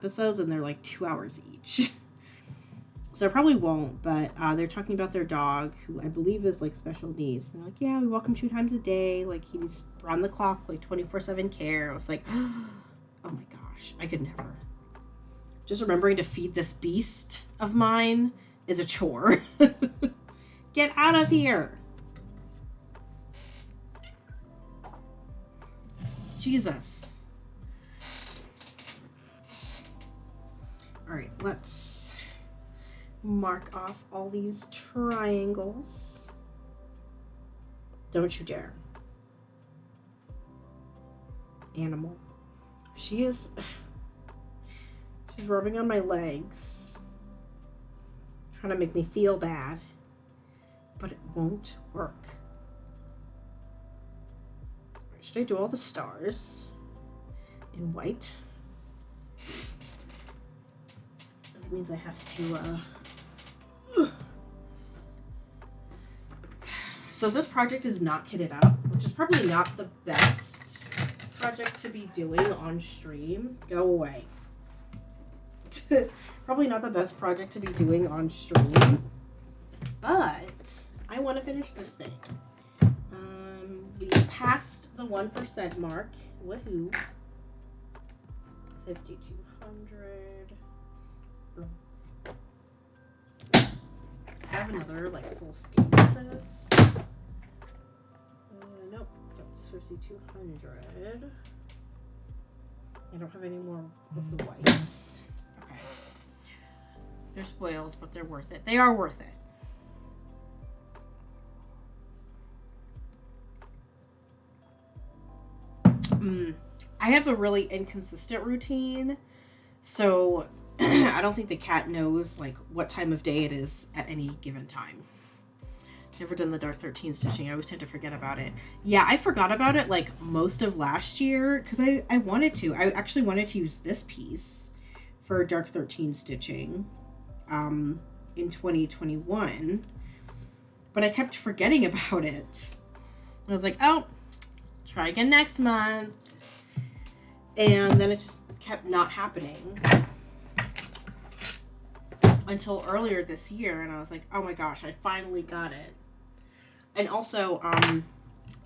episodes, and they're like 2 hours each. So I probably won't, but they're talking about their dog, who I believe is like special needs. And they're like, yeah, we walk him 2 times a day. Like, he needs round the clock, like 24/7 care. I was like, oh my gosh, I could never. Just remembering to feed this beast of mine is a chore. Get out of here. Jesus. All right, let's mark off all these triangles. Don't you dare. Animal. She's rubbing on my legs, trying to make me feel bad, but it won't work. Should I do all the stars in white? That means I have to, So this project is not kitted up, which is probably not the best project to be doing on stream. Go away. Probably not the best project to be doing on stream, but I want to finish this thing. We passed the 1% mark. Woohoo. 5,200. I have another like full skein of this. Nope, that's 5,200. I don't have any more of the whites. Okay. They're spoiled, but they're worth it. They are worth it. I have a really inconsistent routine, so I don't think the cat knows like what time of day it is at any given time. Never done the Dark 13 stitching. I always tend to forget about it. Yeah, I forgot about it like most of last year because I wanted to. I actually wanted to use this piece for Dark 13 stitching in 2021, but I kept forgetting about it. I was like, oh, try again next month. And then it just kept not happening until earlier this year. And I was like, oh my gosh, I finally got it. And also,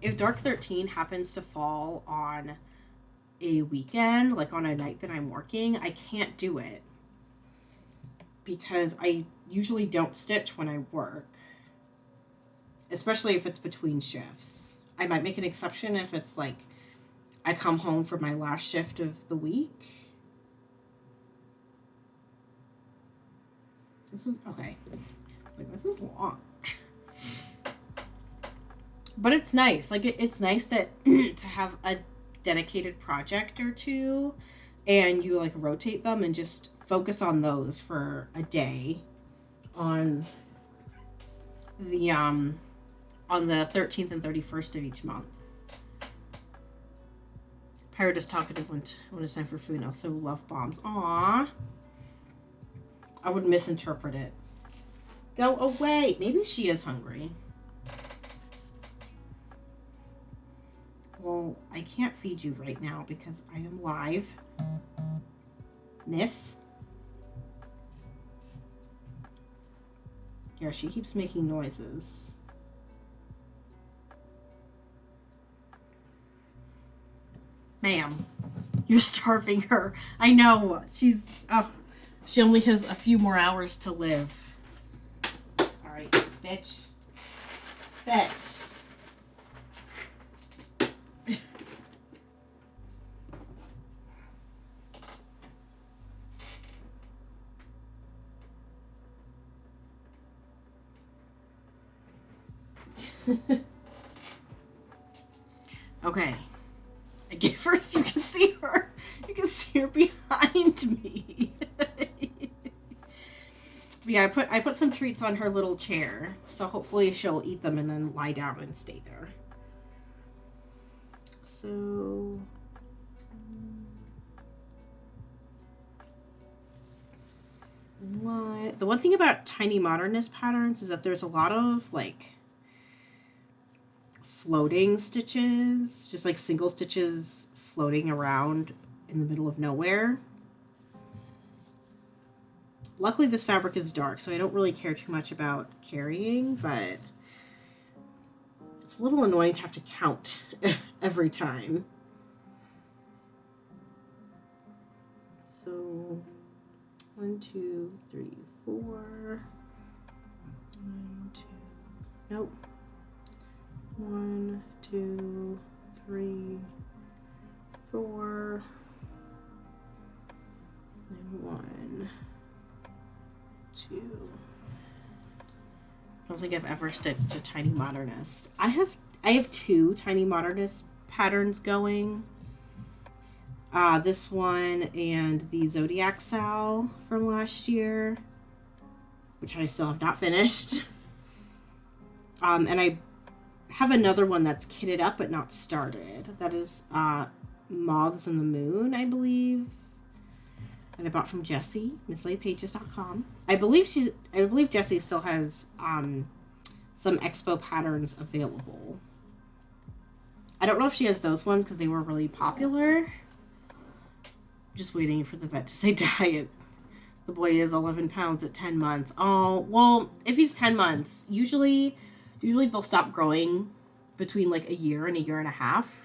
if Dark 13 happens to fall on a weekend, like on a night that I'm working, I can't do it. Because I usually don't stitch when I work. Especially if it's between shifts. I might make an exception if it's like I come home for my last shift of the week. This is, okay. Like, this is long. But it's nice. Like, it's nice that to have a dedicated project or two and you, like, rotate them and just focus on those for a day on the 13th and 31st of each month. Pirate is talkative when it's time for food now, so love bombs. Aww. I would misinterpret it. Go away. Maybe she is hungry. Well, I can't feed you right now because I am live. Miss. Yeah, she keeps making noises. Ma'am, you're starving her. I know. She only has a few more hours to live. Alright, bitch. Fetch. Okay. I gave her, you can see her behind me. Yeah, I put some treats on her little chair, so hopefully she'll eat them and then lie down and stay there. So what? The one thing about Tiny Modernist patterns is that there's a lot of like floating stitches, just like single stitches floating around in the middle of nowhere. Luckily, this fabric is dark, so I don't really care too much about carrying, but it's a little annoying to have to count every time. So, 1, 2, 3, 4. 1, 2. Nope. 1, 2, 3, 4. And 1, 2. I don't think I've ever stitched a Tiny Modernist. I have 2 Tiny Modernist patterns going. This one and the Zodiac Sal from last year, which I still have not finished. And I have another one that's kitted up but not started. That is Moths in the Moon, I believe. That I bought from Jessie, MissLaidPages.com. I believe Jessie still has some expo patterns available. I don't know if she has those ones because they were really popular. Just waiting for the vet to say diet. The boy is 11 pounds at 10 months. Oh, well, if he's 10 months, usually they'll stop growing between like a year and a half.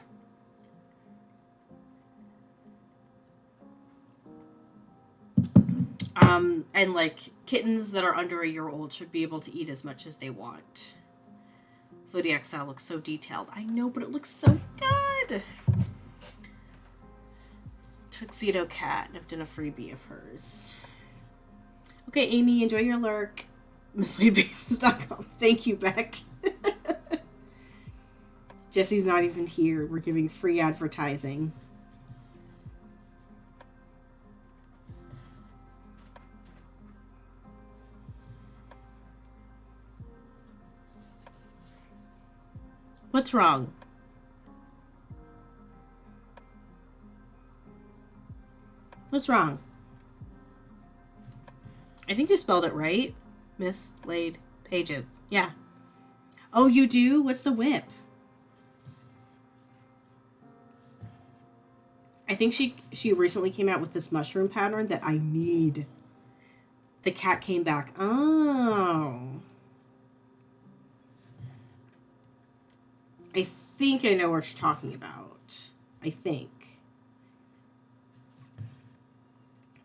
And like kittens that are under a year old should be able to eat as much as they want. Zodiac Sal looks so detailed. I know, but it looks so good. Tuxedo Cat. I've done a freebie of hers. Okay, Amy, enjoy your lurk. MissLaidPages.com. Thank you, Beck. Jessie's not even here. We're giving free advertising. What's wrong? What's wrong? I think you spelled it right. MissLaidPages. Yeah. Oh, you do? What's the whip? I think she recently came out with this mushroom pattern that I need. The cat came back. Oh. I think I know what you're talking about. I think.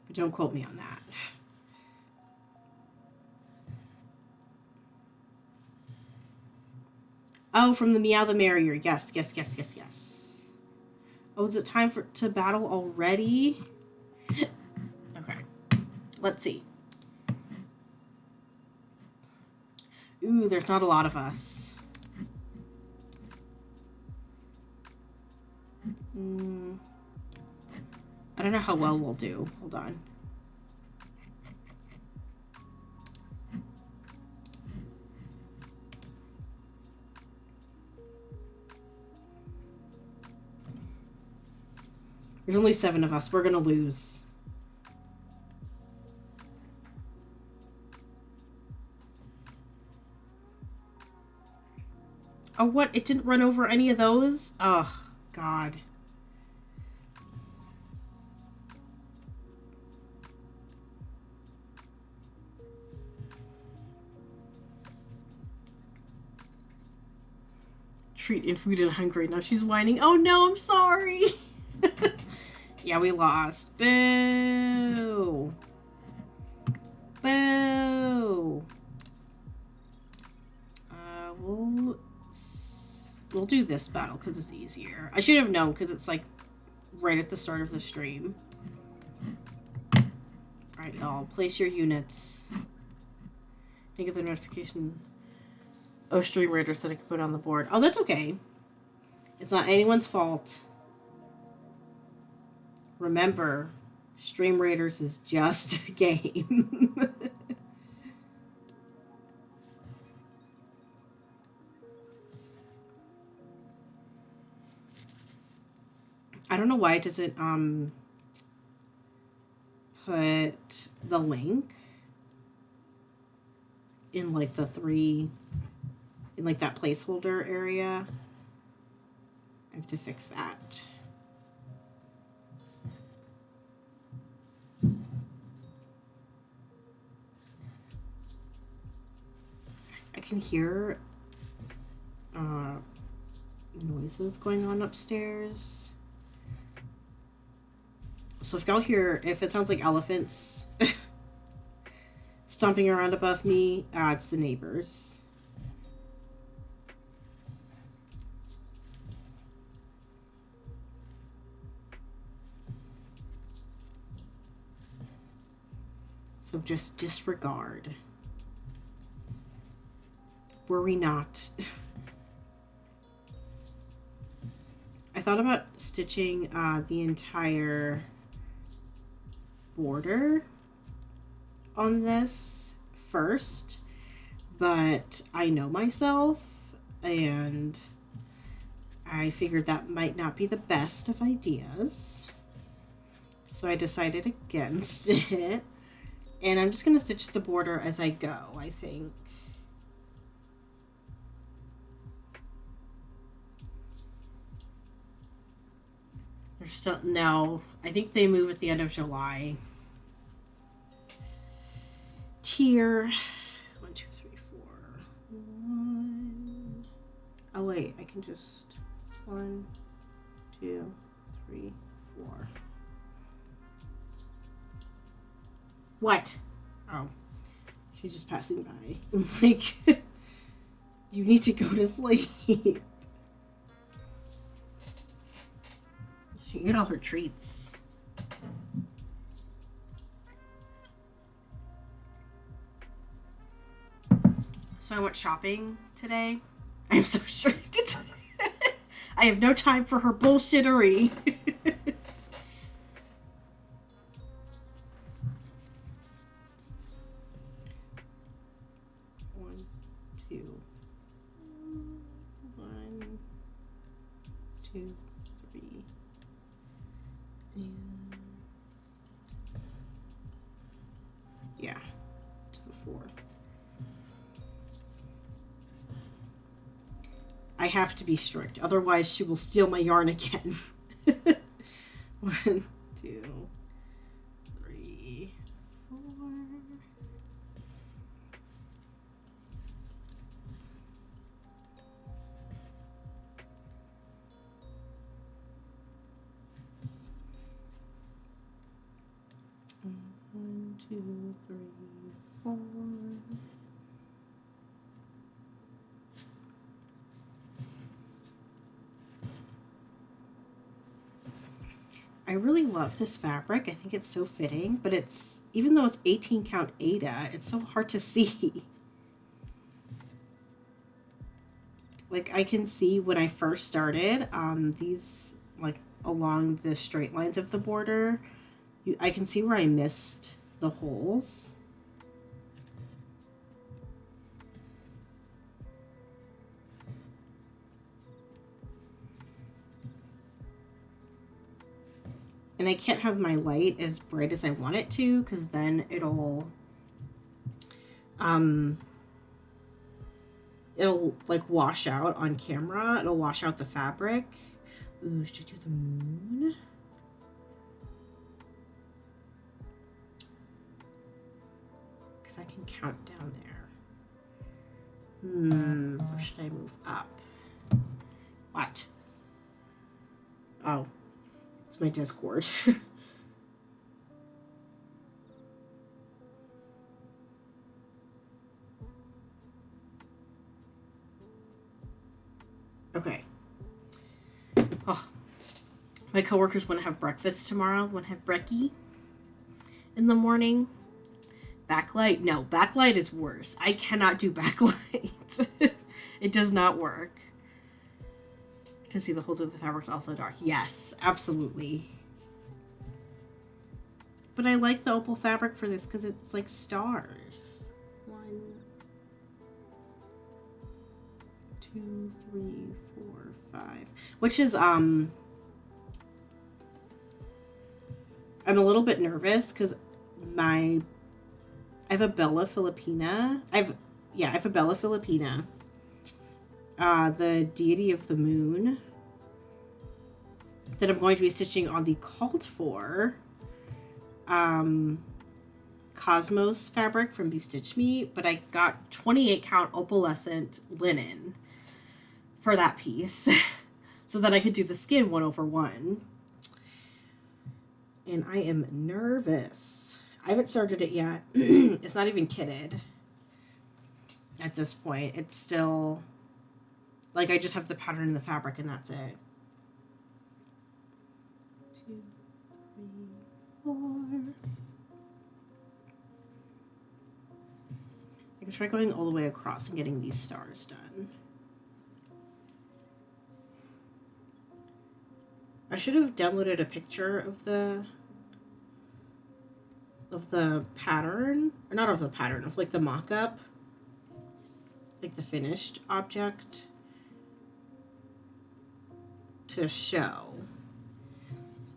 But don't quote me on that. Oh, from the Meow the Merrier. Yes. Oh, is it time to battle already? Okay. Let's see. Ooh, there's not a lot of us. I don't know how well we'll do. Hold on. There's only 7 of us. We're gonna lose. Oh, what? It didn't run over any of those? Oh, God. Treat in food and hungry. Now she's whining. Oh, no, I'm sorry. Yeah, we lost. Boo. Boo. We'll do this battle because it's easier. I should have known because it's like right at the start of the stream. Alright, y'all. Place your units. Think of the notification. Oh, Stream Raiders that I could put on the board. Oh, that's okay. It's not anyone's fault. Remember, Stream Raiders is just a game. I don't know why it doesn't put the link in like the 3 in like that placeholder area. I have to fix that. can hear noises going on upstairs. So if it sounds like elephants stomping around above me, it's the neighbors. So just disregard. Worry not. I thought about stitching the entire border on this first, but I know myself and I figured that might not be the best of ideas. So I decided against it. And I'm just going to stitch the border as I go, I think. They're still, no, I think they move at the end of July. Tier 1, 2, 3, 4. 1. Oh wait, I can just 1, 2, 3, 4. What? Oh, she's just passing by. I'm like, you need to go to sleep. She ate all her treats. So I went shopping today. I am so strict. I have no time for her bullshittery. 2, 3, and yeah, to the 4th. I have to be strict, otherwise she will steal my yarn again. 1, 2, 3, 4. One, 2, 3, 4. I really love this fabric. I think it's so fitting, but it's, even though it's 18 count Aida, it's so hard to see. Like, I can see when I first started, these, like, along the straight lines of the border, I can see where I missed the holes. And I can't have my light as bright as I want it to, because then it'll like wash out on camera. It'll wash out the fabric. Ooh, should I do the moon? Because I can count down there. Or should I move up? What? Oh. It's my Discord. Okay. Oh, my coworkers want to have breakfast tomorrow. Want to have brekkie in the morning. Backlight? No, backlight is worse. I cannot do backlight. It does not work. To see the holes of the fabrics also dark. Yes, absolutely. But I like the opal fabric for this because it's like stars. 1, 2, 3, 4, 5. Which is I'm a little bit nervous because I have a Bella Filipina. I have a Bella Filipina. The deity of the moon that I'm going to be stitching on the called for Cosmos fabric from Bestitch Me, but I got 28 count opalescent linen for that piece so that I could do the skin 1/1. And I am nervous. I haven't started it yet. It's not even kitted at this point. It's still, like, I just have the pattern and the fabric and that's it. 2, 3, 4. I can try going all the way across and getting these stars done. I should have downloaded a picture of the pattern, or not of the pattern, of like the mock-up, like the finished object to show.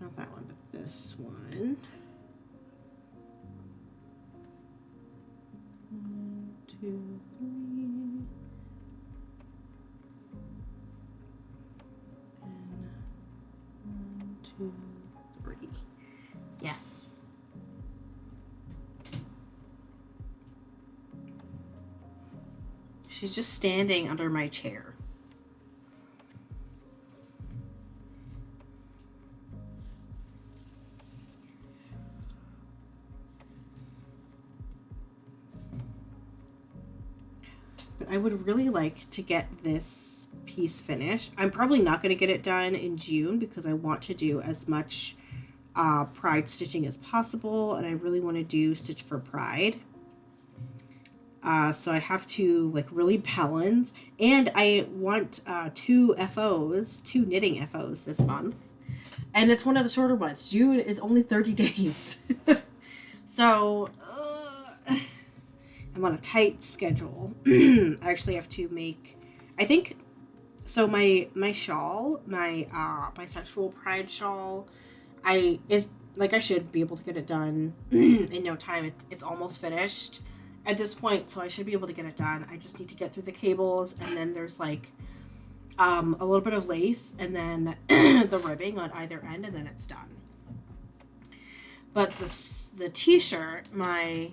Not that one, but this one. 1, 2, 3. And 1, 2, 3. Yes. She's just standing under my chair. But I would really like to get this piece finished. I'm probably not going to get it done in June because I want to do as much Pride stitching as possible, and I really want to do Stitch for Pride. So I have to like really balance, and I want 2 knitting FOs this month, and it's one of the shorter ones. June is only 30 days. So I'm on a tight schedule. I actually have to make, I think, so my shawl, my bisexual Pride shawl, I should be able to get it done in no time. It's almost finished at this point, so I should be able to get it done. I just need to get through the cables, and then there's like a little bit of lace, and then the ribbing on either end, and then it's done. But the t-shirt, my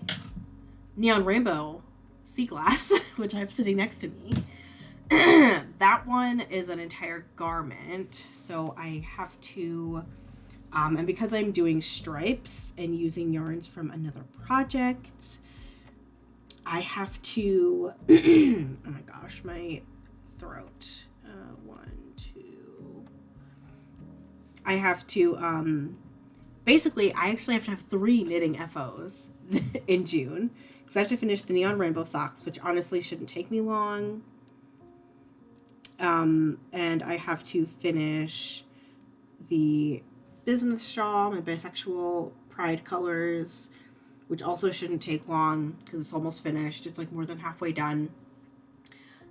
neon rainbow sea glass, which I have sitting next to me, that one is an entire garment, so I have to, and because I'm doing stripes and using yarns from another project, I have to, oh my gosh, my throat, 1, 2, I have to, basically, I actually have to have 3 knitting FOs in June, because I have to finish the neon rainbow socks, which honestly shouldn't take me long, and I have to finish the business shawl, my bisexual Pride colors, which also shouldn't take long because it's almost finished. It's like more than halfway done.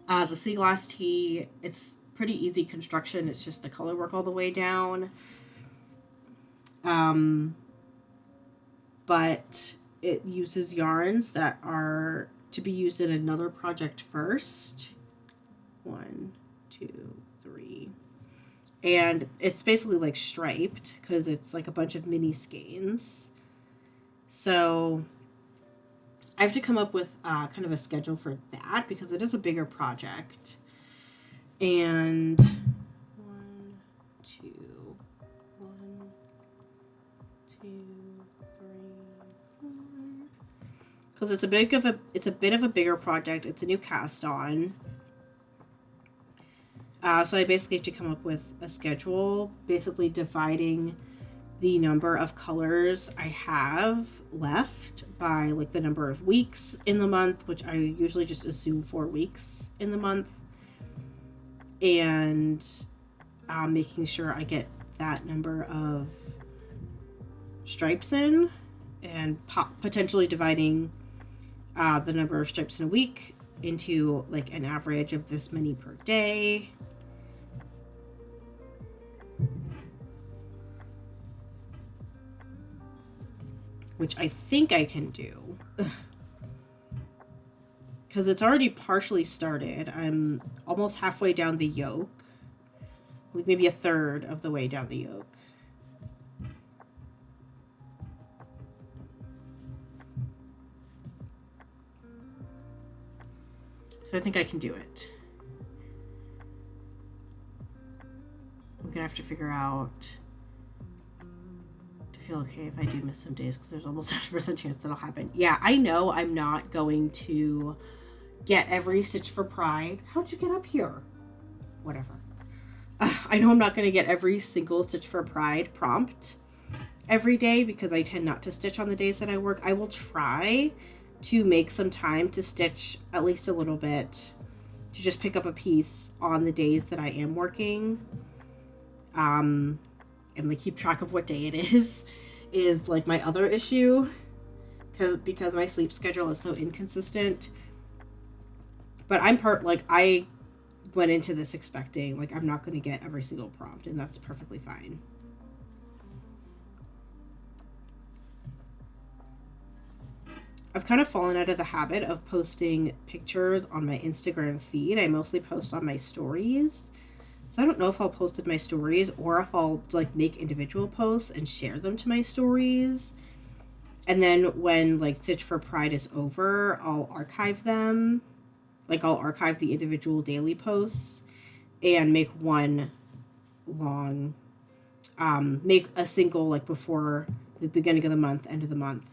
The sea glass tee, it's pretty easy construction. It's just the color work all the way down. But it uses yarns that are to be used in another project first. 1, 2, 3. And it's basically like striped because it's like a bunch of mini skeins. So I have to come up with kind of a schedule for that because it is a bigger project. And 1, 2, 1, 2, 3, 4. Because it's a bit of a bigger project. It's a new cast on. So I basically have to come up with a schedule, basically dividing the number of colors I have left by like the number of weeks in the month, which I usually just assume 4 weeks in the month, and making sure I get that number of stripes in, and potentially dividing the number of stripes in a week into like an average of this many per day. Which I think I can do. Because it's already partially started. I'm almost halfway down the yoke. Like maybe a third of the way down the yoke. So I think I can do it. I'm gonna have to figure out to feel okay if I do miss some days, because there's almost 100% chance that'll happen. Yeah, I know I'm not going to get every Stitch for Pride. How'd you get up here? Whatever. I know I'm not going to get every single Stitch for Pride prompt every day, because I tend not to stitch on the days that I work. I will try to make some time to stitch at least a little bit, to just pick up a piece on the days that I am working. And like keep track of what day it is like my other issue, because my sleep schedule is so inconsistent. But I went into this expecting like I'm not going to get every single prompt, and that's perfectly fine. I've kind of fallen out of the habit of posting pictures on my Instagram feed. I mostly post on my stories. So I don't know if I'll post in my stories or if I'll like make individual posts and share them to my stories. And then when like Stitch for Pride is over, I'll archive them. Like I'll archive the individual daily posts and make one long, make a single like before the beginning of the month, end of the month,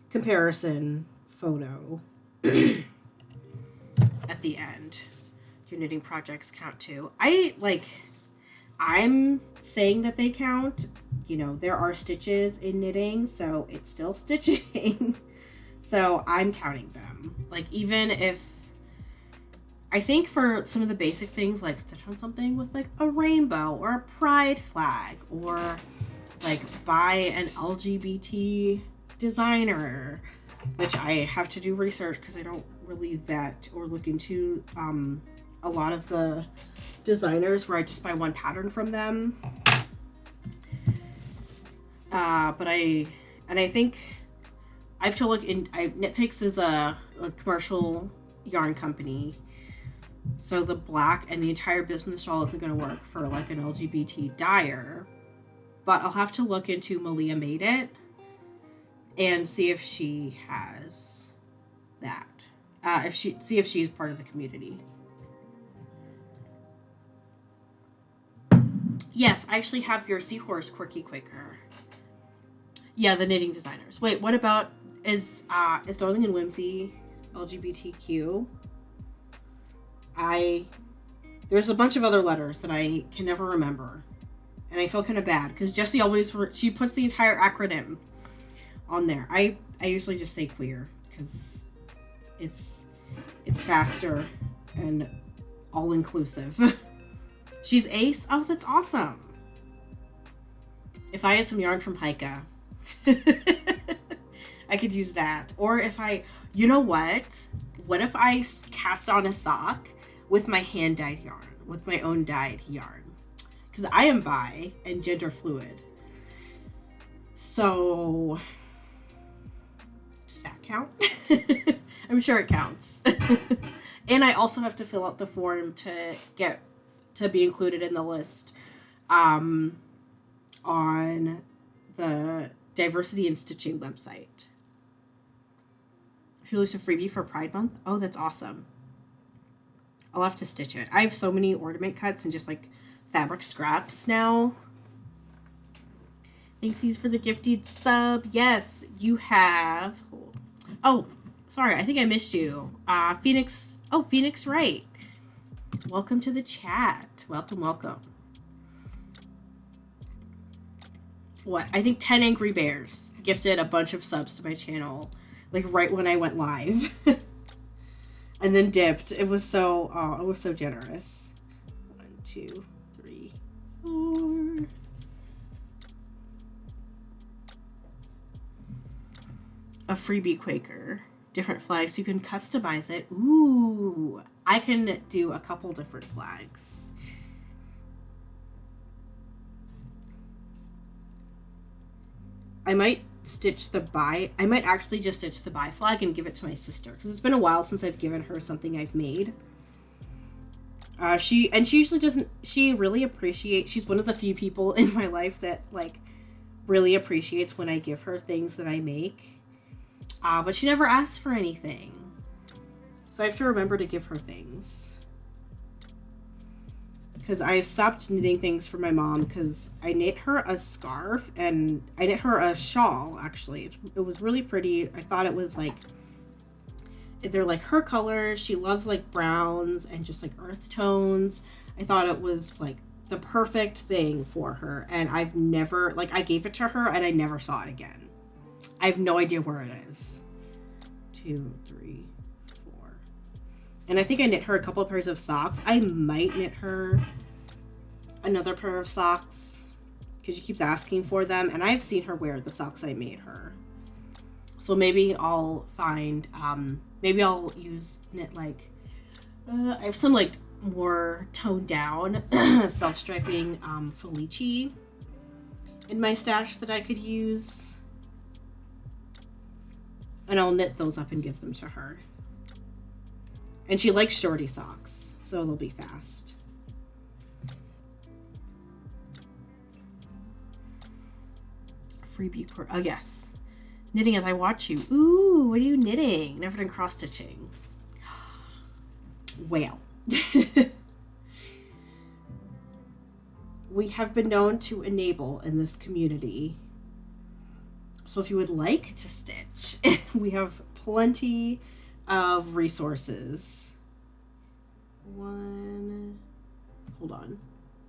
comparison photo at the end. Do knitting projects count too? I'm saying that they count. You know, there are stitches in knitting, so it's still stitching. So I'm counting them. Like, even if I think for some of the basic things, like stitch on something with like a rainbow or a pride flag, or like buy an LGBT designer, which I have to do research because I don't really vet or look into a lot of the designers where I just buy one pattern from them. But I think I have to look in. Knit Picks is a commercial yarn company, so the black and the entire business style isn't going to work for like an LGBT dyer. But I'll have to look into Malia Made It and see if she has that. See if she's part of the community. Yes, I actually have your Seahorse Quirky Quaker. Yeah, the knitting designers. Wait, what about is Darling and Whimsy LGBTQ? There's a bunch of other letters that I can never remember. And I feel kind of bad because Jessie she puts the entire acronym on there. I usually just say queer because it's faster and all inclusive. She's ace. Oh, that's awesome. If I had some yarn from Haika, I could use that. Or if you know what? What if I cast on a sock with my hand dyed yarn, with my own dyed yarn? Because I am bi and gender fluid. So, does that count? I'm sure it counts. And I also have to fill out the form to be included in the list on the Diversity in Stitching website. She released a freebie for Pride Month. Oh, that's awesome. I'll have to stitch it. I have so many ornament cuts and just like fabric scraps now. Thanks for the gifted sub. Yes, you have. Oh, sorry. I think I missed you. Phoenix. Oh, Phoenix Wright. Welcome to the chat. Welcome. What? I think 10 Angry Bears gifted a bunch of subs to my channel, like right when I went live. And then dipped. It was so generous. 1, 2, 3, 4. A freebie Quaker. Different flags. You can customize it. Ooh. I can do a couple different flags. I might actually just stitch the bi flag and give it to my sister, because it's been a while since I've given her something I've made. She usually doesn't. She really appreciates. She's one of the few people in my life that like really appreciates when I give her things that I make. But she never asked for anything. So I have to remember to give her things. Because I stopped knitting things for my mom because I knit her a scarf and I knit her a shawl, actually. It was really pretty. I thought it was like, they're like her colors. She loves like browns and just like earth tones. I thought it was like the perfect thing for her. And I've never, like, I gave it to her and I never saw it again. I have no idea where it is. 2, 3, 4. And I think I knit her a couple of pairs of socks. I might knit her another pair of socks because she keeps asking for them. And I've seen her wear the socks I made her. So maybe I'll find, maybe I'll knit like, I have some like more toned down self-striping Felici in my stash that I could use. And I'll knit those up and give them to her. And she likes shorty socks, so they'll be fast. Freebie, oh yes. Knitting as I watch you. Ooh, what are you knitting? Never done cross stitching. Well. We have been known to enable in this community. So if you would like to stitch, we have plenty of resources. Hold on.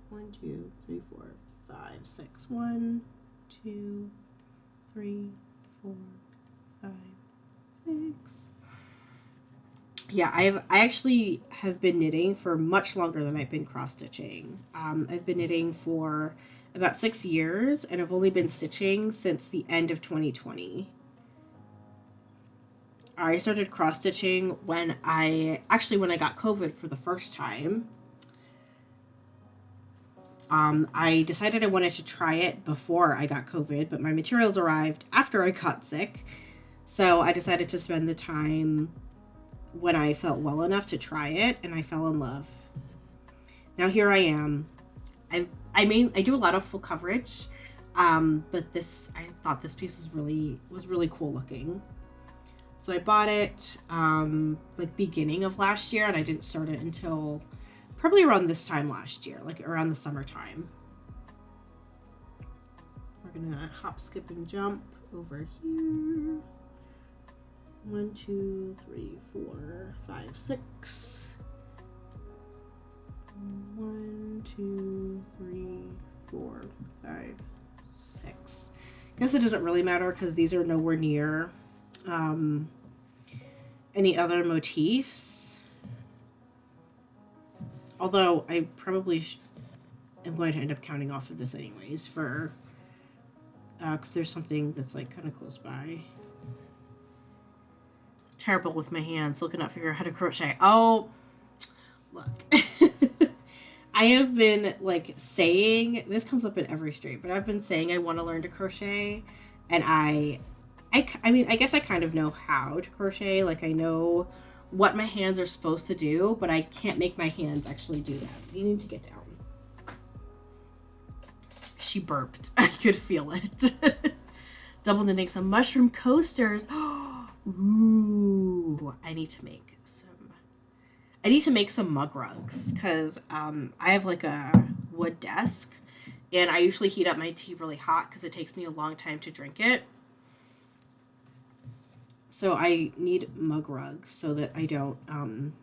1, 2, 3, 4, 5, 6. 1, 2, 3, 4, 5, 6. Yeah, I actually have been knitting for much longer than I've been cross stitching. I've been knitting for about 6 years, and I've only been stitching since the end of 2020. I started cross stitching when I got COVID for the first time. I decided I wanted to try it before I got COVID, but my materials arrived after I got sick. So I decided to spend the time when I felt well enough to try it, and I fell in love. Now here I am. I do a lot of full coverage, but I thought this piece was really cool looking. So I bought it like beginning of last year, and I didn't start it until probably around this time last year, like around the summertime. We're gonna hop, skip, and jump over here. 1, 2, 3, 4, 5, 6. 1, 2, 3, 4, 5, 6. I guess it doesn't really matter because these are nowhere near any other motifs. Although I probably am going to end up counting off of this anyways for because there's something that's like kind of close by. Terrible with my hands, looking up, figure out how to crochet. Oh, look. I have been like saying, this comes up in every stream, but I've been saying I want to learn to crochet, and I mean, I guess I kind of know how to crochet. Like I know what my hands are supposed to do, but I can't make my hands actually do that. You need to get down. She burped. I could feel it. Double knitting some mushroom coasters. Ooh, I need to make some mug rugs because I have like a wood desk, and I usually heat up my tea really hot because it takes me a long time to drink it. So I need mug rugs so that I don't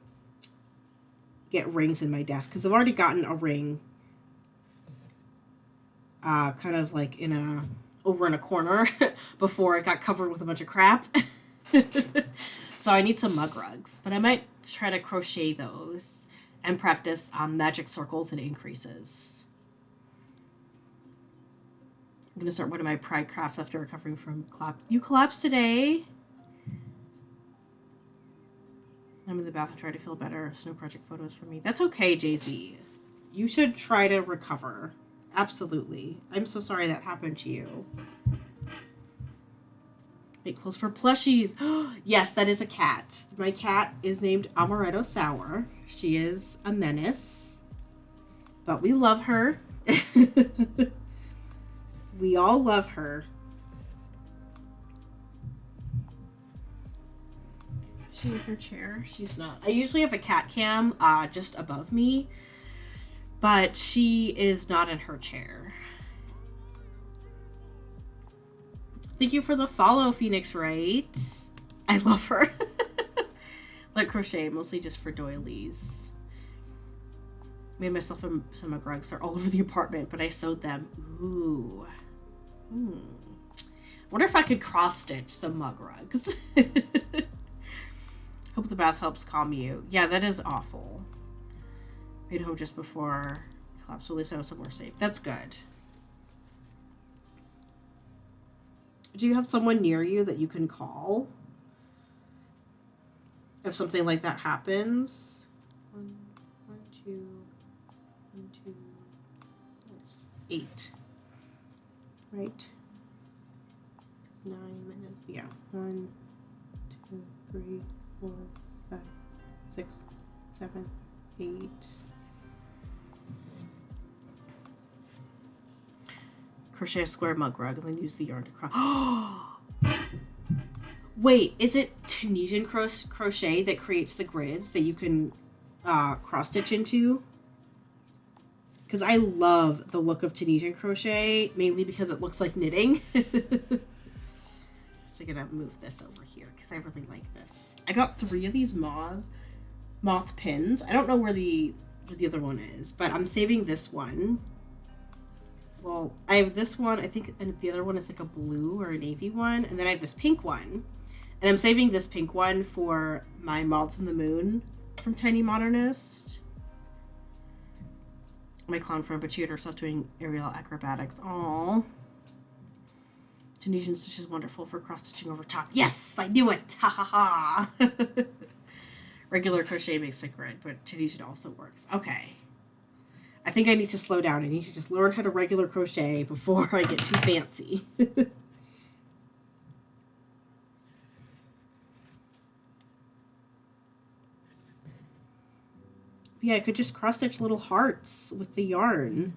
get rings in my desk, because I've already gotten a ring kind of like over in a corner before it got covered with a bunch of crap. So I need some mug rugs, but I might try to crochet those and practice magic circles and increases. I'm going to start one of my pride crafts after recovering from You collapsed today? I'm in the bath and try to feel better. Snow project photos for me. That's okay, Jay-Z. You should try to recover. Absolutely. I'm so sorry that happened to you. Make clothes for plushies. Yes, that is a cat. My cat is named Amaretto Sour. She is a menace, but we love her. We all love her. Is she in her chair? She's not. I usually have a cat cam just above me, but she is not in her chair. Thank you for the follow, Phoenix Wright. I love her. Like crochet, mostly just for doilies. Made myself some mug rugs. They're all over the apartment, but I sewed them. Ooh. Wonder if I could cross stitch some mug rugs. Hope the bath helps calm you. Yeah, that is awful. Made home just before collapse. At least I was somewhere safe. That's good. Do you have someone near you that you can call if something like that happens? One, two. That's 8. Right? 9 minutes. Yeah. 1, 2, 3, 4, 5, 6, 7, 8. Crochet a square mug rug and then use the yarn to cross. Wait, is it Tunisian crochet that creates the grids that you can cross stitch into? Because I love the look of Tunisian crochet, mainly because it looks like knitting. So I'm gonna move this over here because I really like this. I got 3 of these moth pins. I don't know where the other one is, but I'm saving this one. Well, I have this one, I think, and the other one is like a blue or a navy one, and then I have this pink one. And I'm saving this pink one for my Moths in the Moon from Tiny Modernist. My clown friend, but she had herself doing aerial acrobatics. Aww. Tunisian stitch is wonderful for cross-stitching over top. Yes, I knew it. Ha ha ha. Regular crochet makes a grid, but Tunisian also works. Okay. I think I need to slow down. I need to just learn how to regular crochet before I get too fancy. Yeah, I could just cross-stitch little hearts with the yarn.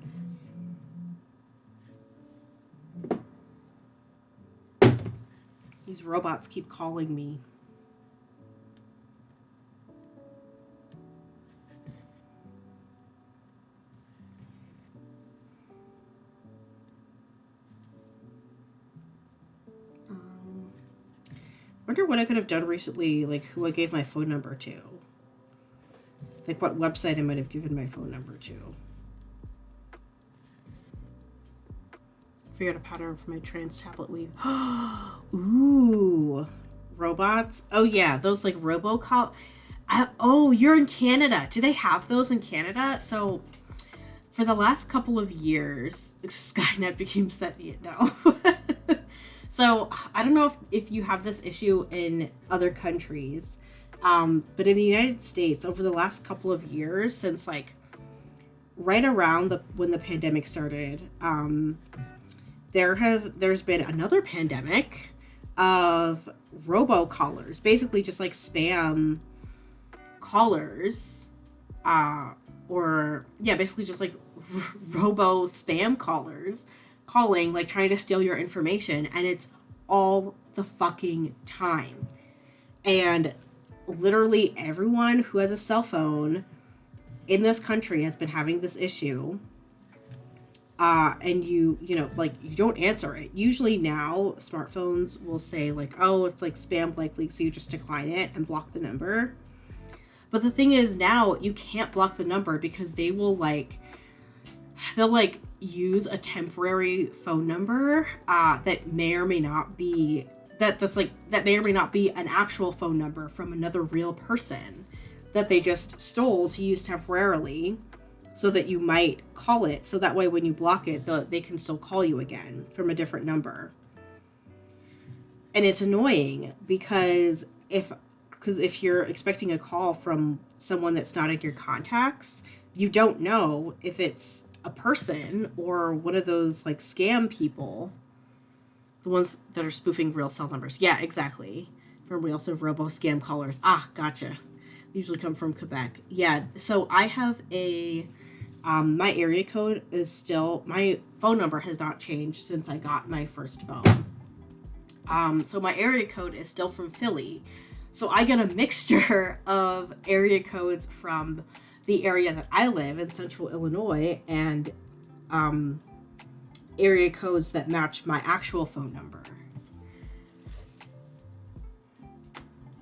These robots keep calling me. Wonder what I could have done recently, like who I gave my phone number to. Like what website I might have given my phone number to. Figured out a pattern for my trans tablet weave. Ooh, robots. Oh yeah, those like robocall. Oh, you're in Canada. Do they have those in Canada? So for the last couple of years, Skynet became sentient. No. So I don't know if you have this issue in other countries, but in the United States, over the last couple of years, since like right around when the pandemic started, there's been another pandemic of robocallers, basically just like spam callers, basically just like robo spam callers calling, like trying to steal your information, and it's all the fucking time. And literally everyone who has a cell phone in this country has been having this issue. And you don't answer it. Usually now smartphones will say like, oh, it's like spam likely, so you just decline it and block the number. But the thing is now you can't block the number because they'll use a temporary phone number that may or may not be that may or may not be an actual phone number from another real person that they just stole to use temporarily, so that you might call it, so that way when you block it, they can still call you again from a different number. And it's annoying because if you're expecting a call from someone that's not in your contacts, you don't know if it's a person or one of those like scam people, the ones that are spoofing real cell numbers. Yeah, exactly. From real sort of robo scam callers. Ah, gotcha. They usually come from Quebec. Yeah. So I have my area code is still, my phone number has not changed since I got my first phone. So my area code is still from Philly. So I get a mixture of area codes from the area that I live in, central Illinois, and area codes that match my actual phone number.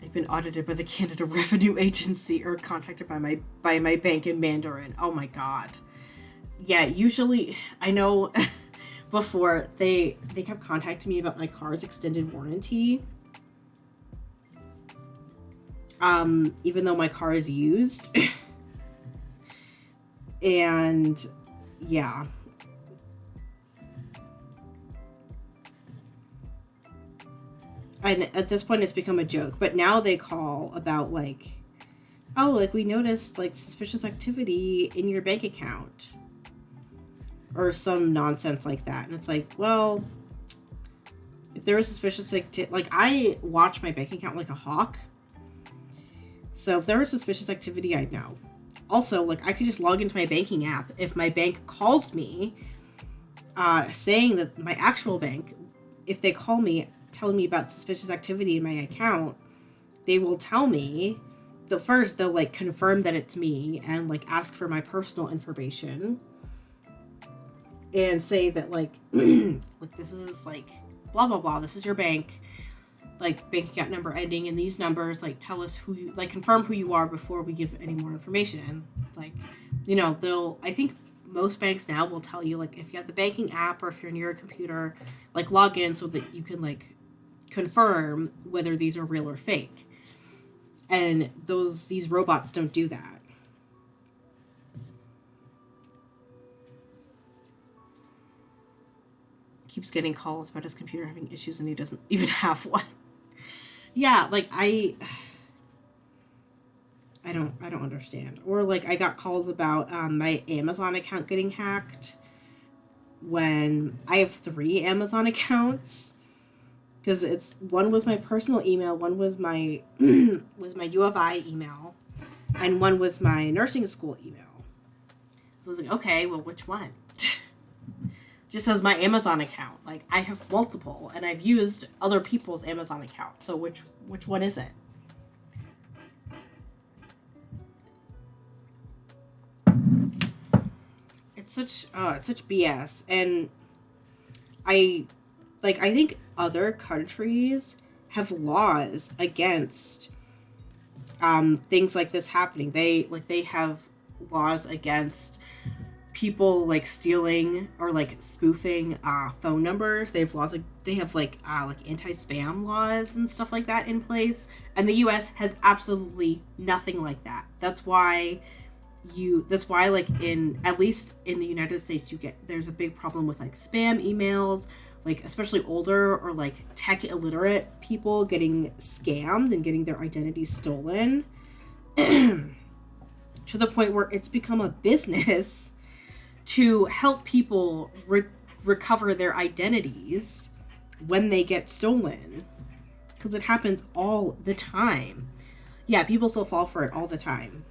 I've been audited by the Canada Revenue Agency or contacted by my bank in Mandarin. Oh my god. Yeah, usually I know before they kept contacting me about my car's extended warranty. Even though my car is used. And yeah. And at this point it's become a joke, but now they call about like, oh, like we noticed like suspicious activity in your bank account or some nonsense like that. And it's like, well, if there was suspicious activity, like I watch my bank account like a hawk. So if there was suspicious activity, I'd know. Also, like I could just log into my banking app. If my bank calls me, saying that my actual bank, if they call me telling me about suspicious activity in my account, they will tell me. They'll like confirm that it's me and like ask for my personal information and say that like like this is like blah blah blah, this is your bank, like bank account number ending in these numbers, like tell us who you, like confirm who you are before we give any more information. And like, you know, I think most banks now will tell you like if you have the banking app or if you're near a computer, like log in so that you can like confirm whether these are real or fake. And these robots don't do that. Keeps getting calls about his computer having issues and he doesn't even have one. Yeah, like I don't understand. Or like I got calls about my Amazon account getting hacked when I have 3 Amazon accounts. Because one was my personal email, one was my U of I email, and one was my nursing school email. So I was like, okay, well, which one? Just says my Amazon account. Like I have multiple, and I've used other people's Amazon account. So which one is it? It's such BS, and I think other countries have laws against things like this happening. They have laws against people like stealing or like spoofing phone numbers. They have laws they have anti-spam laws and stuff like that in place. And the US has absolutely nothing like that. That's why like at least in the United States there's a big problem with like spam emails, like especially older or like tech illiterate people getting scammed and getting their identities stolen to the point where it's become a business to help people recover their identities when they get stolen, because it happens all the time. Yeah, people still fall for it all the time,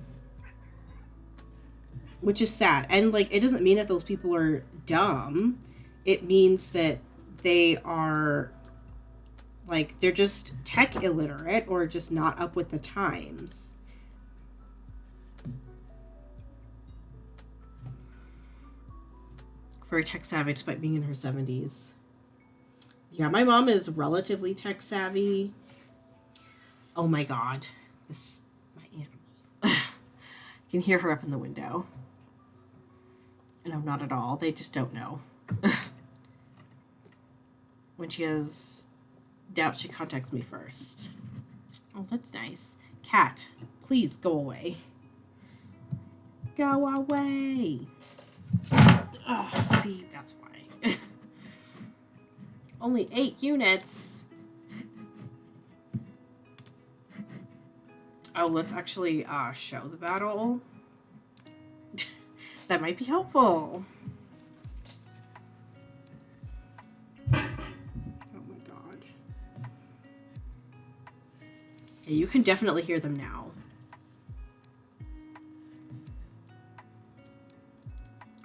which is sad. And like it doesn't mean that those people are dumb. It means that they are like they're just tech illiterate or just not up with the times. Very tech savvy despite being in her 70s. Yeah, my mom is relatively tech savvy. Oh my god. My animal. You can hear her up in the window. No, not at all. They just don't know. When she has doubt, she contacts me first. Oh, that's nice. Cat, please go away. Go away. Oh, see, that's why. Only 8 units. Oh, let's actually show the battle. That might be helpful. Oh my god. Yeah, you can definitely hear them now.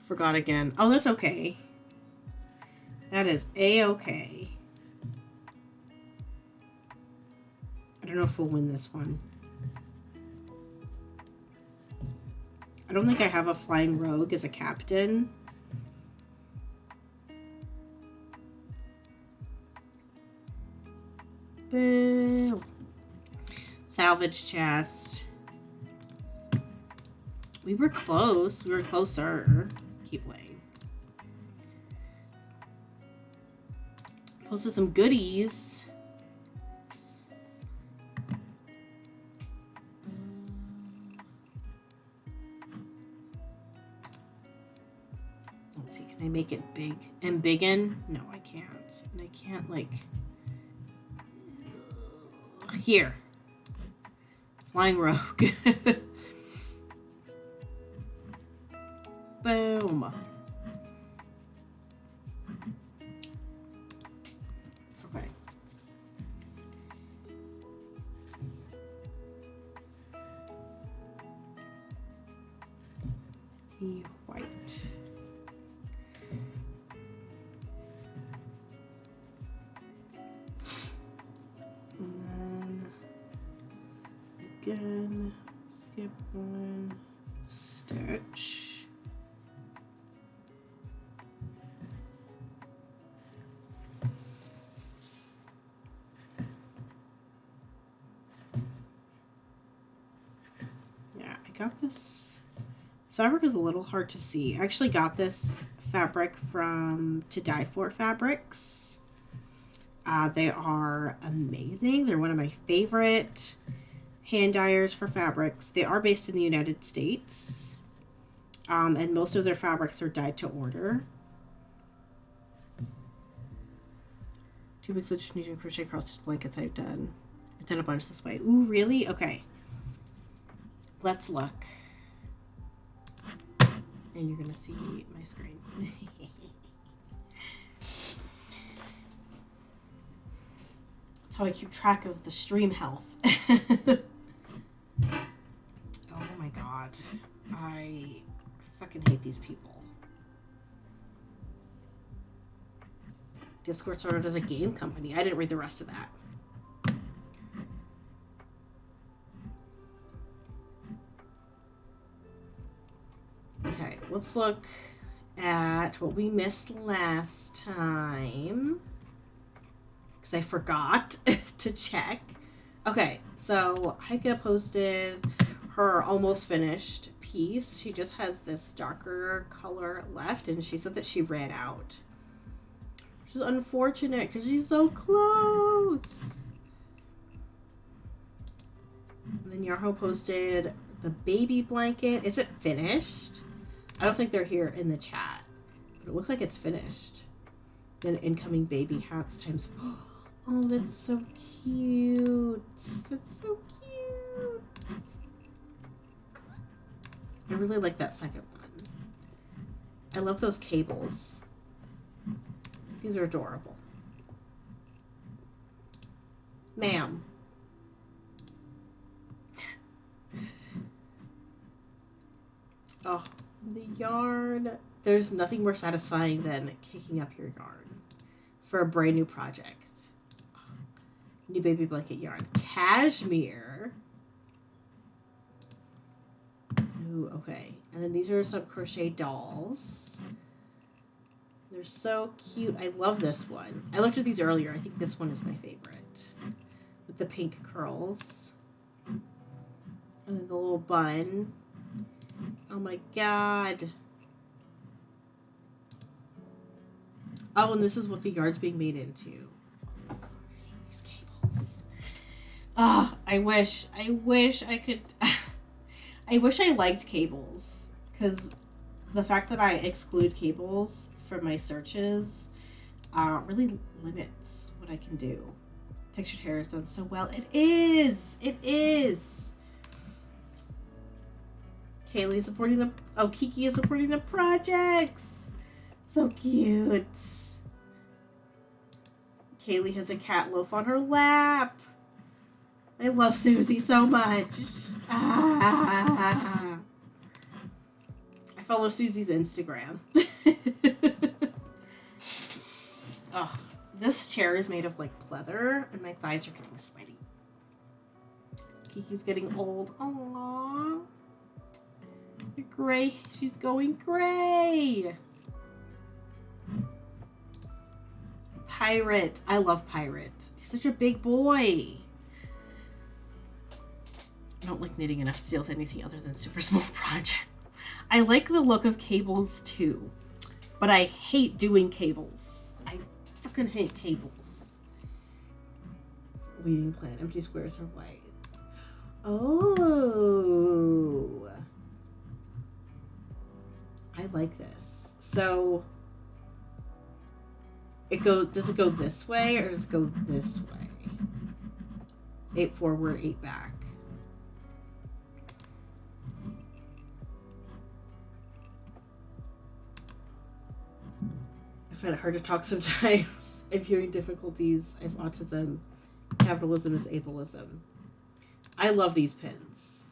Forgot again. Oh, that's okay. That is A-okay. I don't know if we'll win this one. I don't think I have a flying rogue as a captain. Boom. Salvage chest. We were close. We were closer. Keep playing. Posted some goodies. Let's see. Can I make it big? And biggin? No, I can't. And I can't like... Here. Flying rogue. Boom. Okay. The white. And then again, skip one, stitch. Got this fabric is a little hard to see. I actually got this fabric from To Die For Fabrics. They are amazing. They're one of my favorite hand dyers for fabrics. They are based in the United States, and most of their fabrics are dyed to order. 2 weeks of Tunisian crochet cross stitch blankets I've done a bunch this way. Ooh, really? Okay. Let's look. And you're going to see my screen. That's how I keep track of the stream health. Oh my god. I fucking hate these people. Discord started as a game company. I didn't read the rest of that. Okay, let's look at what we missed last time. Because I forgot to check. Okay, so Heike posted her almost finished piece. She just has this darker color left, and she said that she ran out. Which is unfortunate, because she's so close. And then Yarho posted the baby blanket. Is it finished? I don't think they're here in the chat, but it looks like it's finished. Then incoming baby hats times... Oh, that's so cute. That's so cute. I really like that second one. I love those cables. These are adorable. Ma'am. Oh, the yarn. There's nothing more satisfying than kicking up your yarn for a brand new project. New baby blanket yarn. Cashmere. Ooh, okay. And then these are some crochet dolls. They're so cute. I love this one. I looked at these earlier. I think this one is my favorite. With the pink curls. And then the little bun. Oh my god. Oh, and this is what the yard's being made into. These cables. Ah, oh, I wish I could... I wish I liked cables. Because the fact that I exclude cables from my searches really limits what I can do. Textured hair is done so well. It is! It is! Kaylee supporting the... Oh, Kiki is supporting the projects! So cute. Kaylee has a cat loaf on her lap. I love Susie so much. Ah. I follow Susie's Instagram. Oh, this chair is made of like pleather and my thighs are getting sweaty. Kiki's getting old. Aww. Gray. She's going gray. Pirate. I love Pirate. He's such a big boy. I don't like knitting enough to deal with anything other than super small projects. I like the look of cables too, but I hate doing cables. I freaking hate cables. Weaving plan. Empty squares are white. Oh. I like this. So does it go this way or does it go this way? 8 forward, 8 back. I find it hard to talk sometimes. I'm hearing difficulties. I have autism. Capitalism is ableism. I love these pins.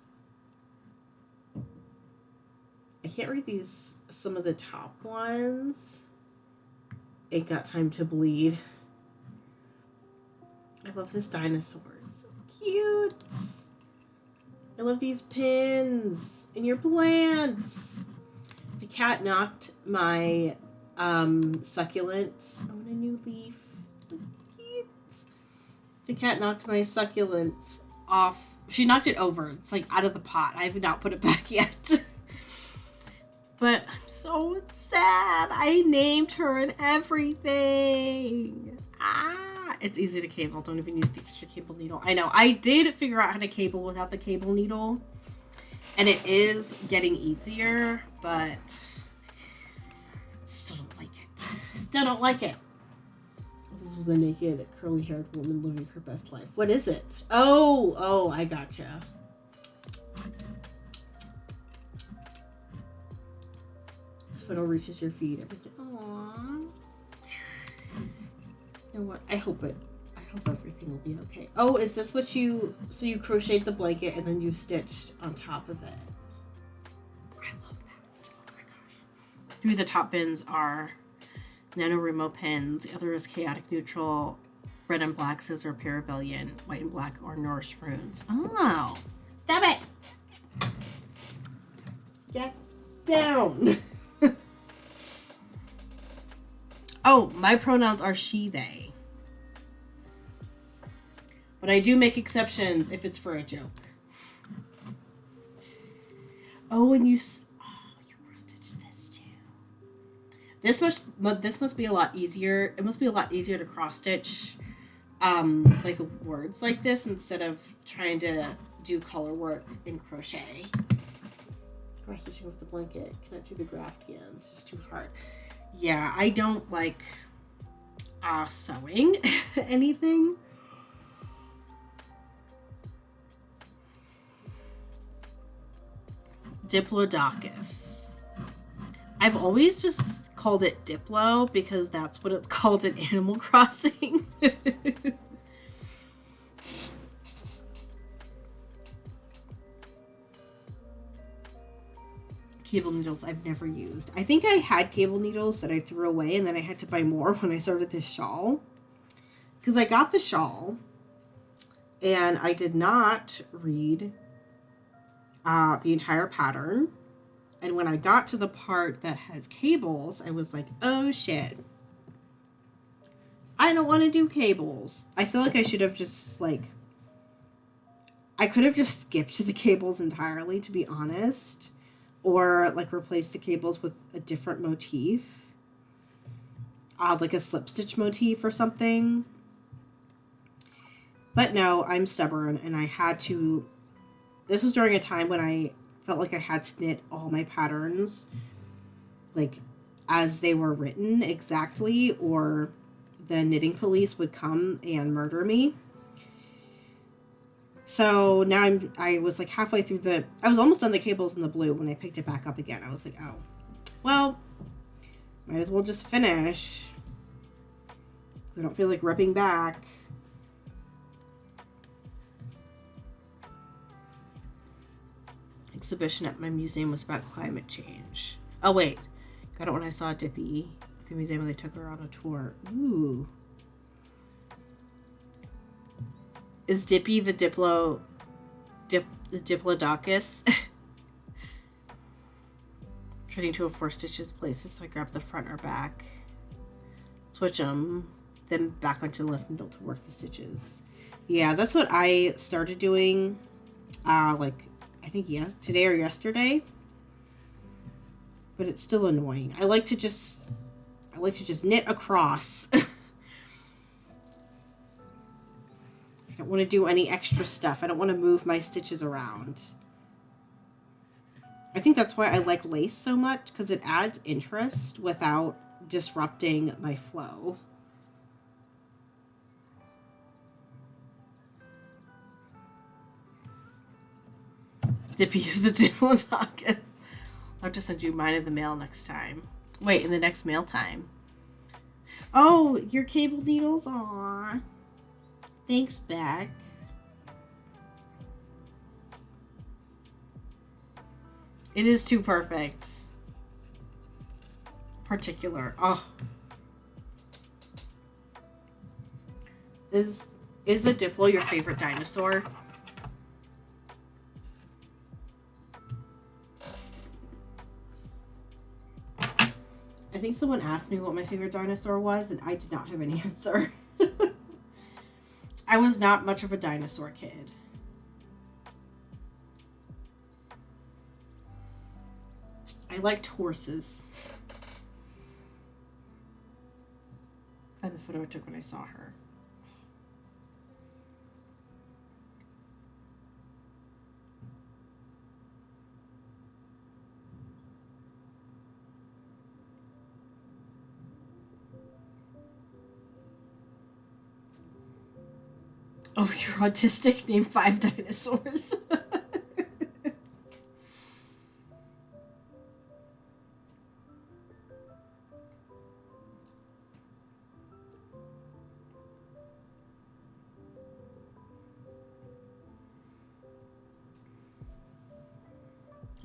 I can't read these, some of the top ones. Ain't got time to bleed. I love this dinosaur. It's so cute. I love these pins and your plants. The cat knocked my succulent. I want a new leaf. So cute. The cat knocked my succulent off. She knocked it over. It's like out of the pot. I have not put it back yet. But I'm so sad. I named her and everything. It's easy to cable. Don't even use the extra cable needle. I know. I did figure out how to cable without the cable needle. And it is getting easier, but still don't like it. Still don't like it. This was a naked, curly-haired woman living her best life. What is it? Oh, I gotcha. This photo reaches your feet. Everything. Aww. You know what? I hope everything will be okay. Oh, is this what you crocheted the blanket and then you stitched on top of it? I love that. Oh my gosh. 3 of the top bins are NaNoWriMo pins. The other is Chaotic Neutral, Red and Black Scissor Parabellion, White and Black or Norse Runes. Oh, stop it! Get down! Oh, my pronouns are she, they. But I do make exceptions if it's for a joke. Oh, and you cross stitched this too. This must be a lot easier. It must be a lot easier to cross stitch, like words like this instead of trying to do color work in crochet. Cross stitching with the blanket, connect to the graft hand. It's just too hard. Yeah, I don't like sewing anything. Diplodocus. I've always just called it Diplo because that's what it's called in Animal Crossing. Cable needles I've never used. I think I had cable needles that I threw away and then I had to buy more when I started this shawl. Because I got the shawl and I did not read the entire pattern. And when I got to the part that has cables, I was like, oh shit. I don't want to do cables. I feel like I should have just I could have just skipped the cables entirely, to be honest. Or replace the cables with a different motif. Like a slip stitch motif or something. But no, I'm stubborn and I had to. This was during a time when I felt like I had to knit all my patterns as they were written exactly, or the knitting police would come and murder me. So now I was halfway through I was almost done the cables in the blue when I picked it back up again. I was like, oh, well, might as well just finish. I don't feel like ripping back. Exhibition at my museum was about climate change. Oh wait, got it when I saw Dippy. The museum when they took her on a tour. Ooh. Is Dippy the Diplo The Diplodocus. Turning to a 4 stitches places, so I grab the front or back. Switch them, then back onto the left needle to work the stitches. Yeah, that's what I started doing, like, I think today or yesterday. But it's still annoying. I like to just knit across. I don't want to do any extra stuff. I don't want to move my stitches around. I think that's why I like lace so much, because it adds interest without disrupting my flow. Dippy is the Diplodocus. I'll just send you mine in the mail next time. Wait, in the next mail time. Oh, your cable needles? Aw. Thanks, Beck. It is too perfect. Particular. Oh. Is the Diplo your favorite dinosaur? I think someone asked me what my favorite dinosaur was, and I did not have an answer. I was not much of a dinosaur kid. I liked horses. And the photo I took when I saw her. Oh, you're autistic? Name 5 dinosaurs.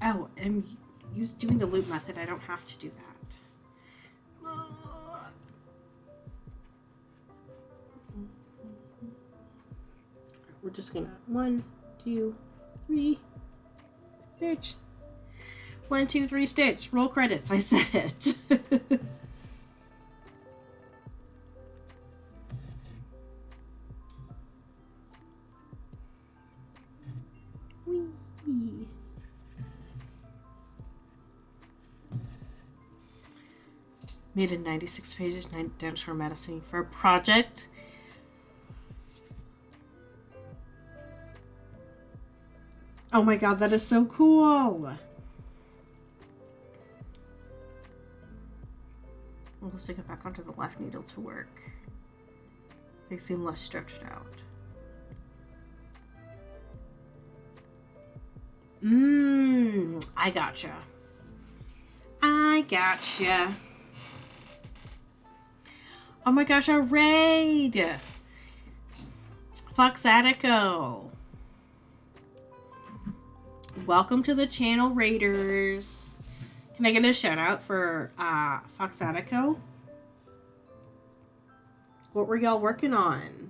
Oh, I'm doing the loop method. I don't have to do that. We're just gonna 1, 2, 3, stitch. 1, 2, 3, stitch. Roll credits. I said it. Whee. Made in 96 pages, 9 dinosaur medicine for a project. Oh my god, that is so cool. We'll stick it back onto the left needle to work. They seem less stretched out. I gotcha. I gotcha. Oh my gosh, a raid! Foxatico. Welcome to the channel, Raiders. Can I get a shout out for Foxatico? What were y'all working on?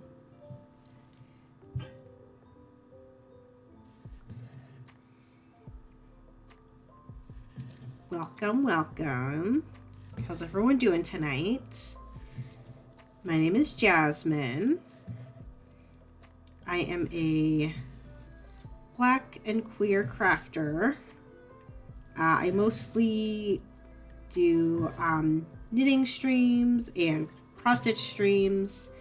Welcome, welcome. How's everyone doing tonight? My name is Jasmine. I am a Black and queer crafter. I mostly do knitting streams and cross-stitch streams.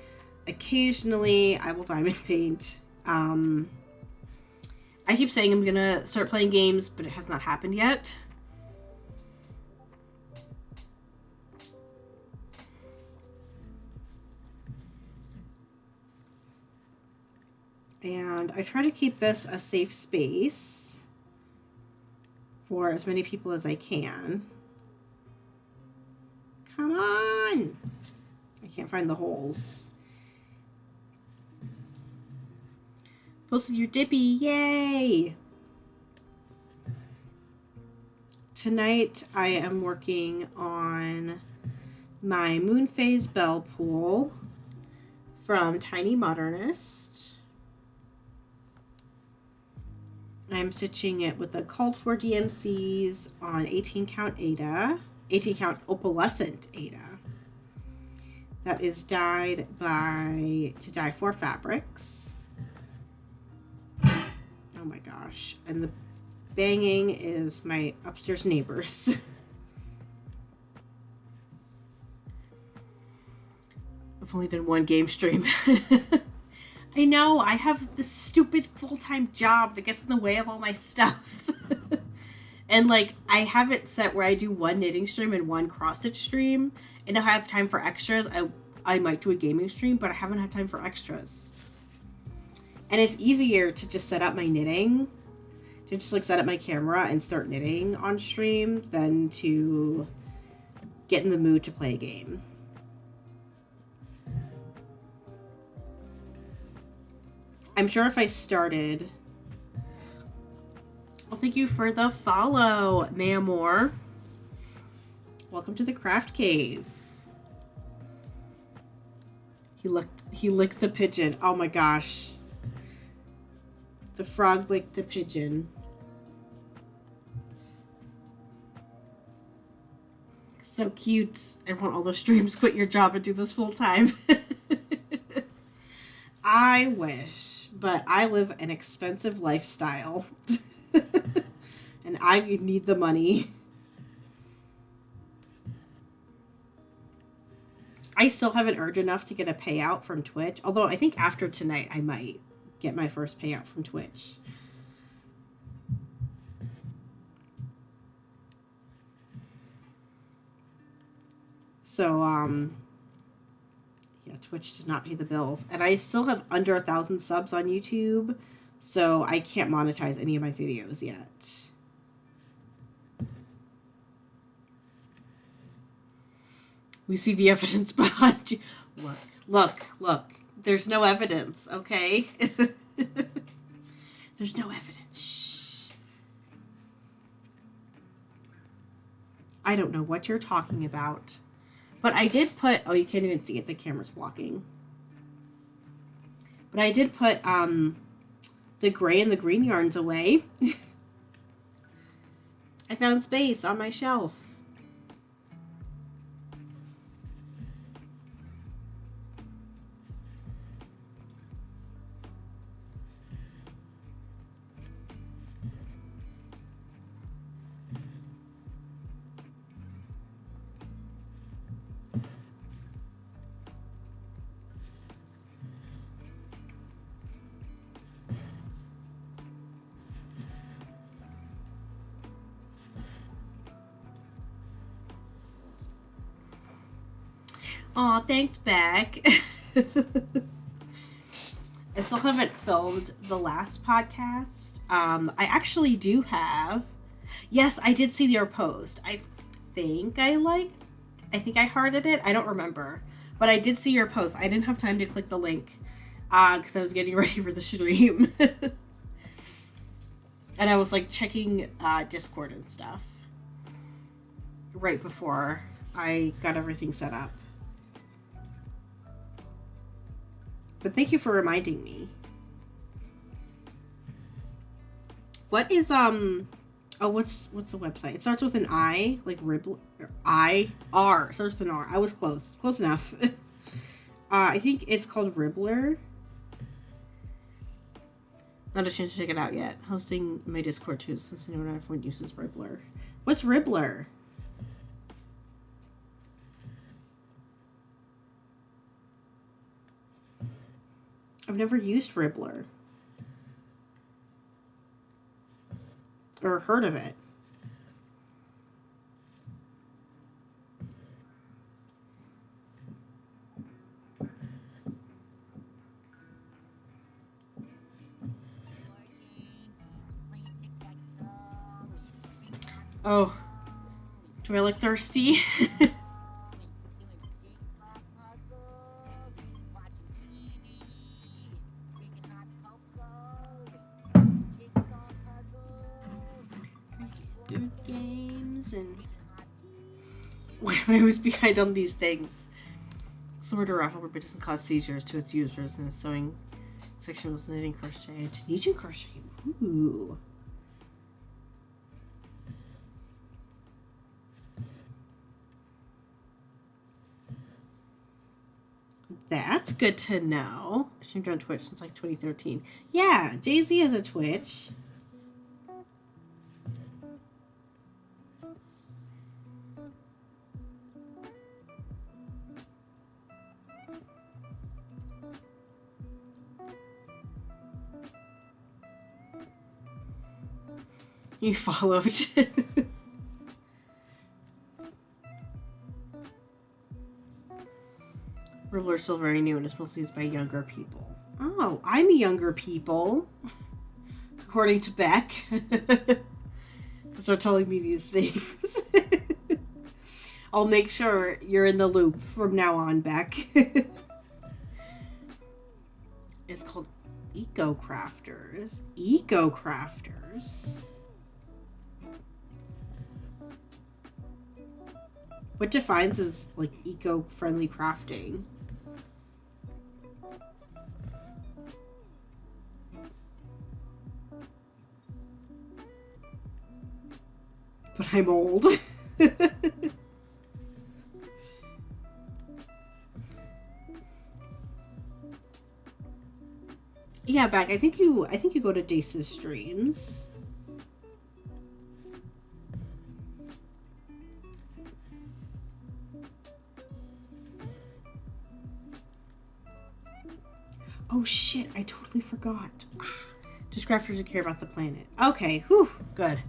Occasionally, I will diamond paint. I keep saying I'm gonna start playing games, but it has not happened yet. And I try to keep this a safe space for as many people as I can. Come on! I can't find the holes. Posted your Dippy, yay! Tonight I am working on my Moon Phase Bell Pool from Tiny Modernist. I'm stitching it with the called for DMCs on 18 count opalescent Aida. That is dyed to Dye For Fabrics. Oh my gosh. And the banging is my upstairs neighbors. I've only done one game stream. I know, I have this stupid full-time job that gets in the way of all my stuff. And like, I have it set where I do one knitting stream and one cross-stitch stream. And if I have time for extras, I might do a gaming stream, but I haven't had time for extras. And it's easier to just set up my knitting, to just like set up my camera and start knitting on stream than to get in the mood to play a game. I'm sure if I started... Well, thank you for the follow, Mamor. Welcome to the craft cave. He licked the pigeon. Oh my gosh. The frog licked the pigeon. So cute. I want all those streams. Quit your job and do this full time. I wish, but I live an expensive lifestyle. And I need the money. I still haven't earned enough to get a payout from Twitch. Although I think after tonight I might get my first payout from Twitch. So, yeah, Twitch does not pay the bills. And I still have under 1,000 subs on YouTube. So I can't monetize any of my videos yet. We see the evidence behind you. Look. There's no evidence, okay? There's no evidence. Shh. I don't know what you're talking about. But I did put... Oh, you can't even see it. The camera's blocking. But I did put the gray and the green yarns away. I found space on my shelf. Aw, thanks, Beck. I still haven't filmed the last podcast. I actually do have... Yes, I did see your post. I think I hearted it. I don't remember. But I did see your post. I didn't have time to click the link because I was getting ready for the stream. And I was like checking Discord and stuff right before I got everything set up. But thank you for reminding me. What is what's the website? It starts with an I, like Ribbler. R. It starts with an R. I was close. Close enough. I think it's called Ribbler. Not a chance to check it out yet. Hosting my Discord too, since everyone uses Ribbler. What's Ribbler? I've never used Ribbler. Or heard of it. Oh. Do I look thirsty? Games and why am I always behind on these things? Sword or raffle but doesn't cause seizures to its users, and the sewing section was knitting crochet to knitting crochet. Ooh. that's good to know. I streamed on Twitch since like 2013. Yeah, Jay-Z has a Twitch. You followed. Ribbler is still very new and is mostly used by younger people. Oh, I'm younger people. According to Beck. They're telling me these things. I'll make sure you're in the loop from now on, Beck. It's called Eco Crafters. Eco Crafters. What defines as like eco-friendly crafting? But I'm old. Yeah, Beck, I think you go to Dace's streams. Oh shit, I totally forgot. Just crafters who care about the planet. Okay, whew, good.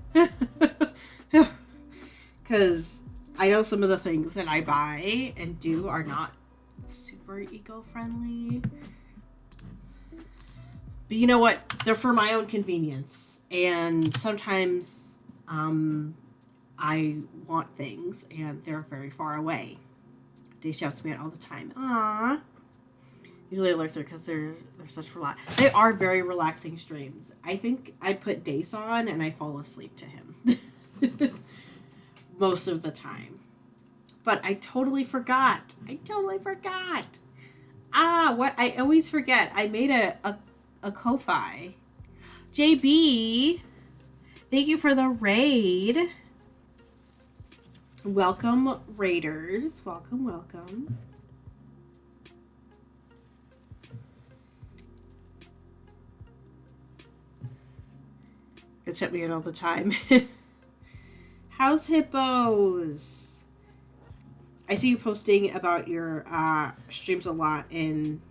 Because I know some of the things that I buy and do are not super eco-friendly. But you know what? They're for my own convenience. And sometimes I want things and they're very far away. They shouts me out all the time. Aww. Usually I lurk there because they're such they are very relaxing streams. I think I put Dace on and I fall asleep to him. Most of the time. But I totally forgot. What? I always forget. I made a Ko-Fi. JB, thank you for the raid. Welcome, raiders. Welcome. It shut me in all the time. How's Hippos? I see you posting about your streams a lot in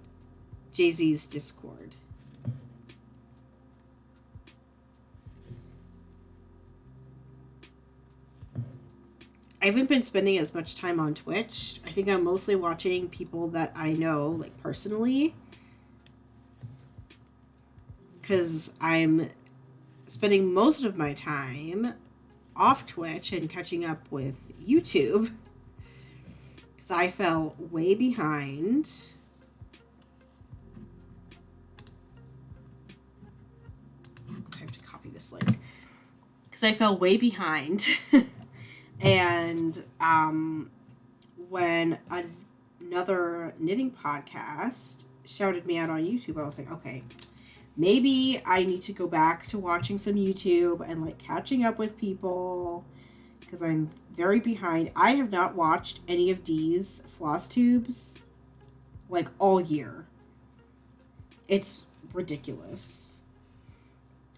Jay-Z's Discord. I haven't been spending as much time on Twitch. I think I'm mostly watching people that I know, like, personally. Because I'm spending most of my time off Twitch and catching up with YouTube. Because I fell way behind. I have to copy this link. Because I fell way behind. And when another knitting podcast shouted me out on YouTube, I was like, okay, maybe I need to go back to watching some YouTube and like catching up with people because I'm very behind. I have not watched any of Dee's floss tubes like all year. It's ridiculous.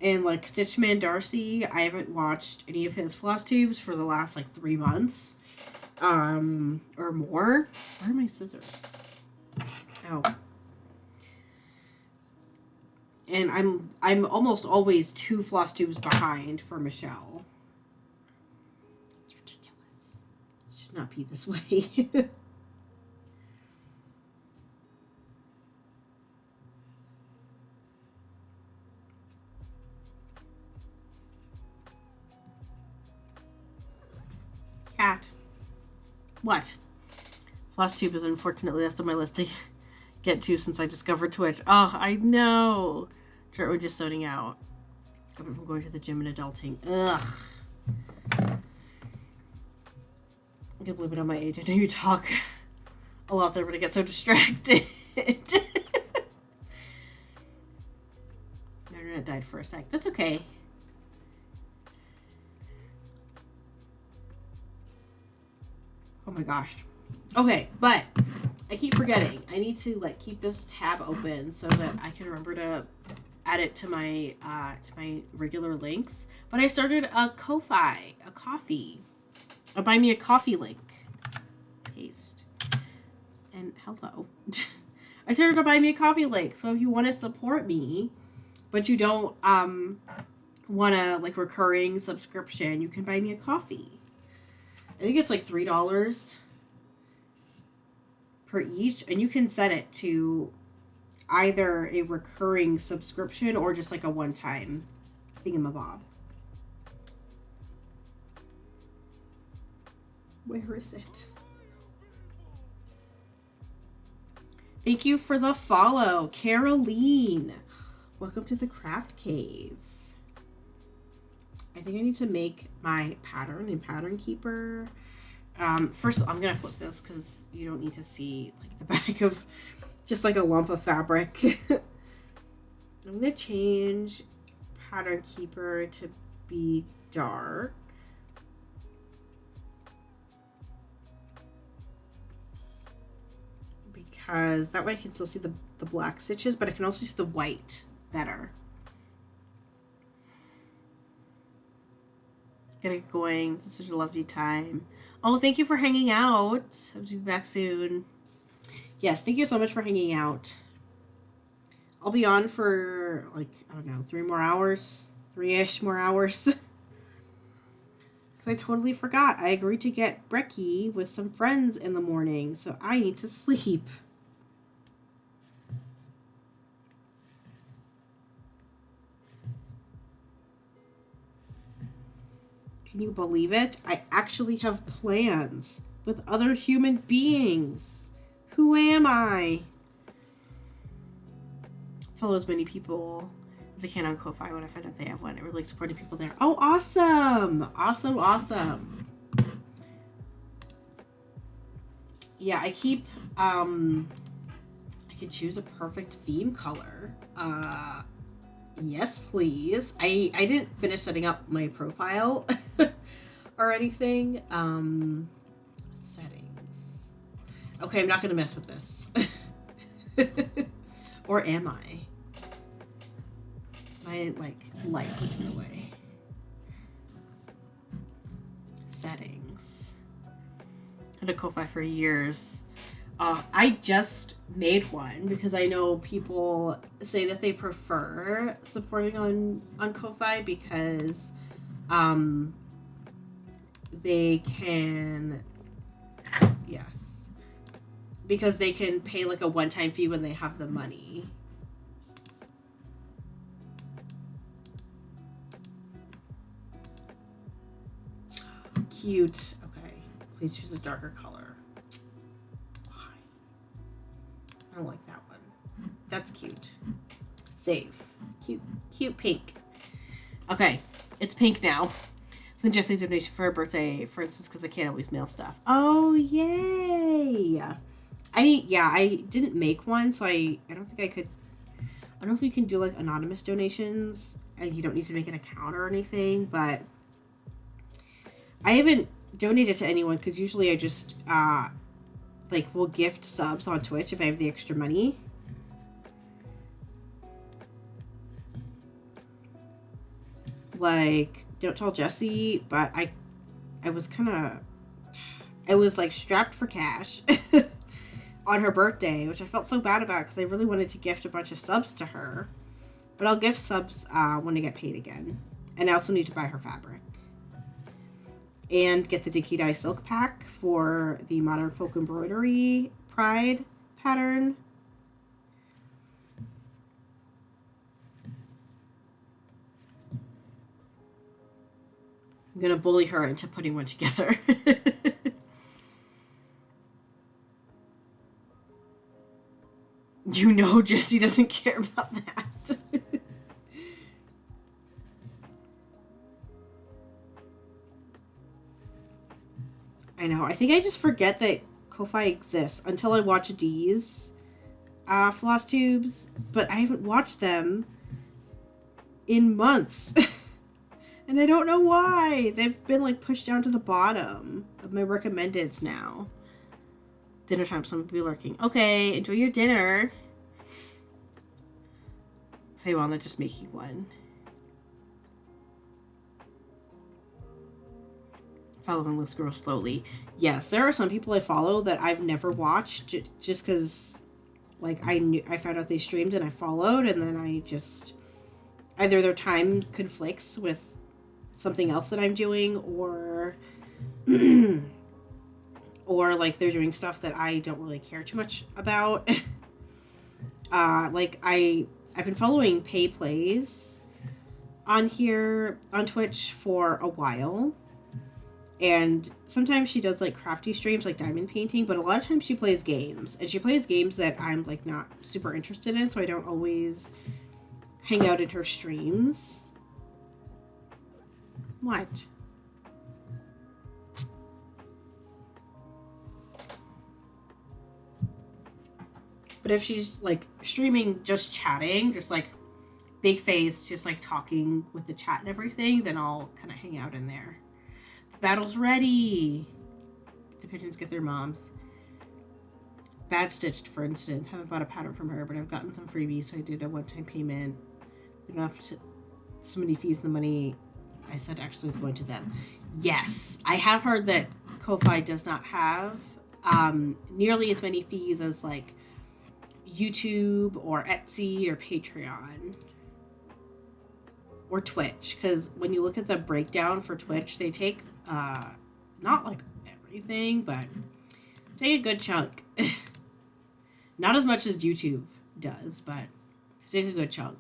And like Stitchman Darcy, I haven't watched any of his floss tubes for the last like 3 months. Or more. Where are my scissors? Oh. And I'm almost always 2 floss tubes behind for Michelle. It's ridiculous. It should not be this way. Cat. What? Floss tube is unfortunately last on my list to get to since I discovered Twitch. Oh, I know. We're just zoning out. From going to the gym and adulting. Ugh. I can't believe it on my age. I know you talk a lot there, but I get so distracted. My internet died for a sec. That's okay. Oh my gosh. Okay, but I keep forgetting. I need to like keep this tab open so that I can remember to add it to my regular links. But I started a Ko-fi, a buy me a coffee link. Paste. And hello. I started a buy me a coffee link. So if you want to support me, but you don't want a like recurring subscription, you can buy me a coffee. I think it's like $3 per each, and you can set it to either a recurring subscription or just like a one-time thingamabob. Where is it? Thank you for the follow, Caroline. Welcome to the Craft Cave. I think I need to make my pattern in Pattern Keeper. First, I'm going to flip this because you don't need to see like the back of just like a lump of fabric. I'm going to change Pattern Keeper to be dark. Because that way I can still see the black stitches, but I can also see the white better. Gotta get going. It's such a lovely time. Oh, thank you for hanging out. I'll be back soon. Yes, thank you so much for hanging out. I'll be on for, like, I don't know, 3 more hours? 3-ish more hours. Because I totally forgot. I agreed to get brekkie with some friends in the morning, so I need to sleep. Can you believe it? I actually have plans with other human beings. Who am I? Follow as many people as I can on Ko-fi when I find out they have one. I really like supporting people there. Oh, awesome! Awesome, awesome. Yeah, I keep, I can choose a perfect theme color. Yes, please. I didn't finish setting up my profile or anything. Settings. Okay, I'm not going to mess with this. Or am I? My, like, light is in the way. Settings. I had a Ko-fi for years. I just made one because I know people say that they prefer supporting on Ko-fi because they can, yes, because they can pay like a one-time fee when they have the money. Cute. Okay, please choose a darker color. I don't like that one. That's cute. Save. Cute pink. Okay, it's pink now. Then Jesse's donation for her birthday, for instance, because I can't always mail stuff. Oh, yay! I didn't make one, so I don't think I could. I don't know if you can do like anonymous donations, and you don't need to make an account or anything, but I haven't donated to anyone because usually I just like will gift subs on Twitch if I have the extra money. Like, don't tell Jesse, but I was like strapped for cash on her birthday, which I felt so bad about because I really wanted to gift a bunch of subs to her. But I'll gift subs when I get paid again. And I also need to buy her fabric. And get the Dicky Dye Silk Pack for the Modern Folk Embroidery Pride pattern. I'm going to bully her into putting one together. You know Jessie doesn't care about that. I know. I think I just forget that Ko-fi exists until I watch Dee's floss tubes, but I haven't watched them in months. And I don't know why. They've been like pushed down to the bottom of my recommendeds now. Dinner time, someone will be lurking. Okay, enjoy your dinner. Say, well, I'm just making one. Following this girl slowly. Yes, there are some people I follow that I've never watched just because, like, I found out they streamed and I followed, and then I just either their time conflicts with something else that I'm doing, or or like they're doing stuff that I don't really care too much about. Like I've been following Pay Plays on here on Twitch for a while. And sometimes she does like crafty streams like diamond painting, but a lot of times she plays games. And she plays games that I'm like not super interested in, so I don't always hang out in her streams. What? But if she's like streaming just chatting, just like big face, just like talking with the chat and everything, then I'll kind of hang out in there. Battle's ready. The pigeons get their moms. Bad Stitched, for instance. Haven't bought a pattern from her, but I've gotten some freebies, so I did a one-time payment. They don't have to, so many fees. The money I said actually is going to them. Yes, I have heard that Ko-Fi does not have nearly as many fees as like YouTube or Etsy or Patreon. Or Twitch, because when you look at the breakdown for Twitch, they take not like everything, but take a good chunk. Not as much as YouTube does, but take a good chunk.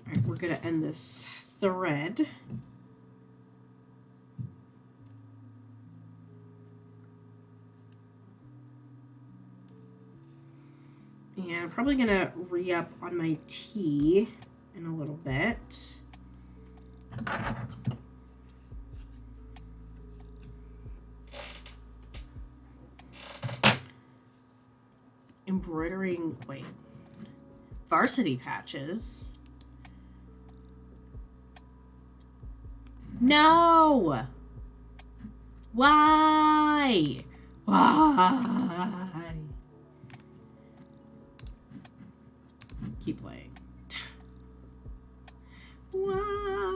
All right, we're gonna end this thread. And I'm probably gonna re-up on my tea in a little bit. Embroidering, wait, varsity patches. No! Why? Why? Keep playing. Why?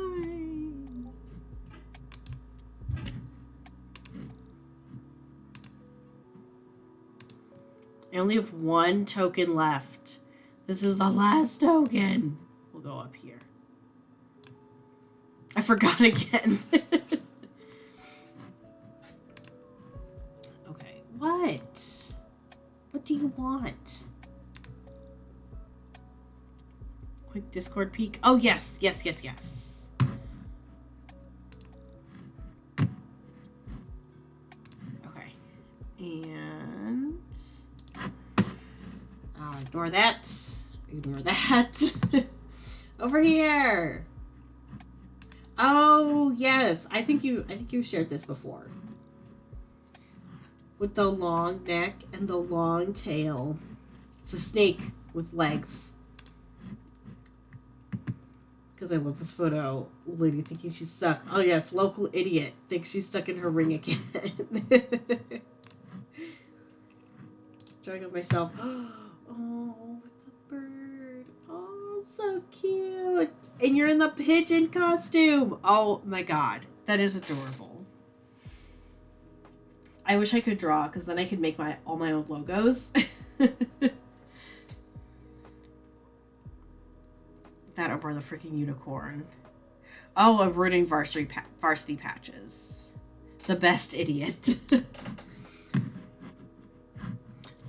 I only have one token left. This is the last token. We'll go up here. I forgot again. Okay, what? What do you want? Quick Discord peek. Oh, yes, yes, yes, yes. Okay. And ignore that. Ignore that. Over here. Oh, yes. I think you've shared this before. With the long neck and the long tail. It's a snake with legs. Because I love this photo. Lady thinking she's stuck. Oh yes, local idiot thinks she's stuck in her ring again. Drawing of myself. Oh, with the bird. Oh, so cute. And you're in the pigeon costume. Oh my god, that is adorable. I wish I could draw, because then I could make all my own logos. That over the freaking unicorn. Oh, I'm ruining varsity patches. The best idiot.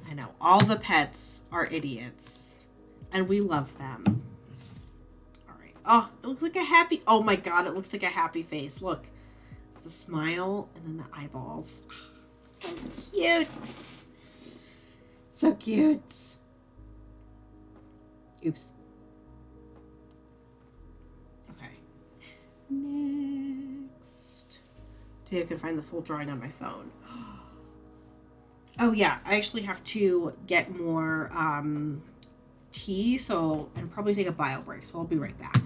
I know. All the pets are idiots. And we love them. Alright. Oh, it looks like a happy... Oh my god, it looks like a happy face. Look. The smile and then the eyeballs. So cute. So cute. Oops. Next. See if I can find the full drawing on my phone. Oh yeah, I actually have to get more tea, so and probably take a bio break, so I'll be right back.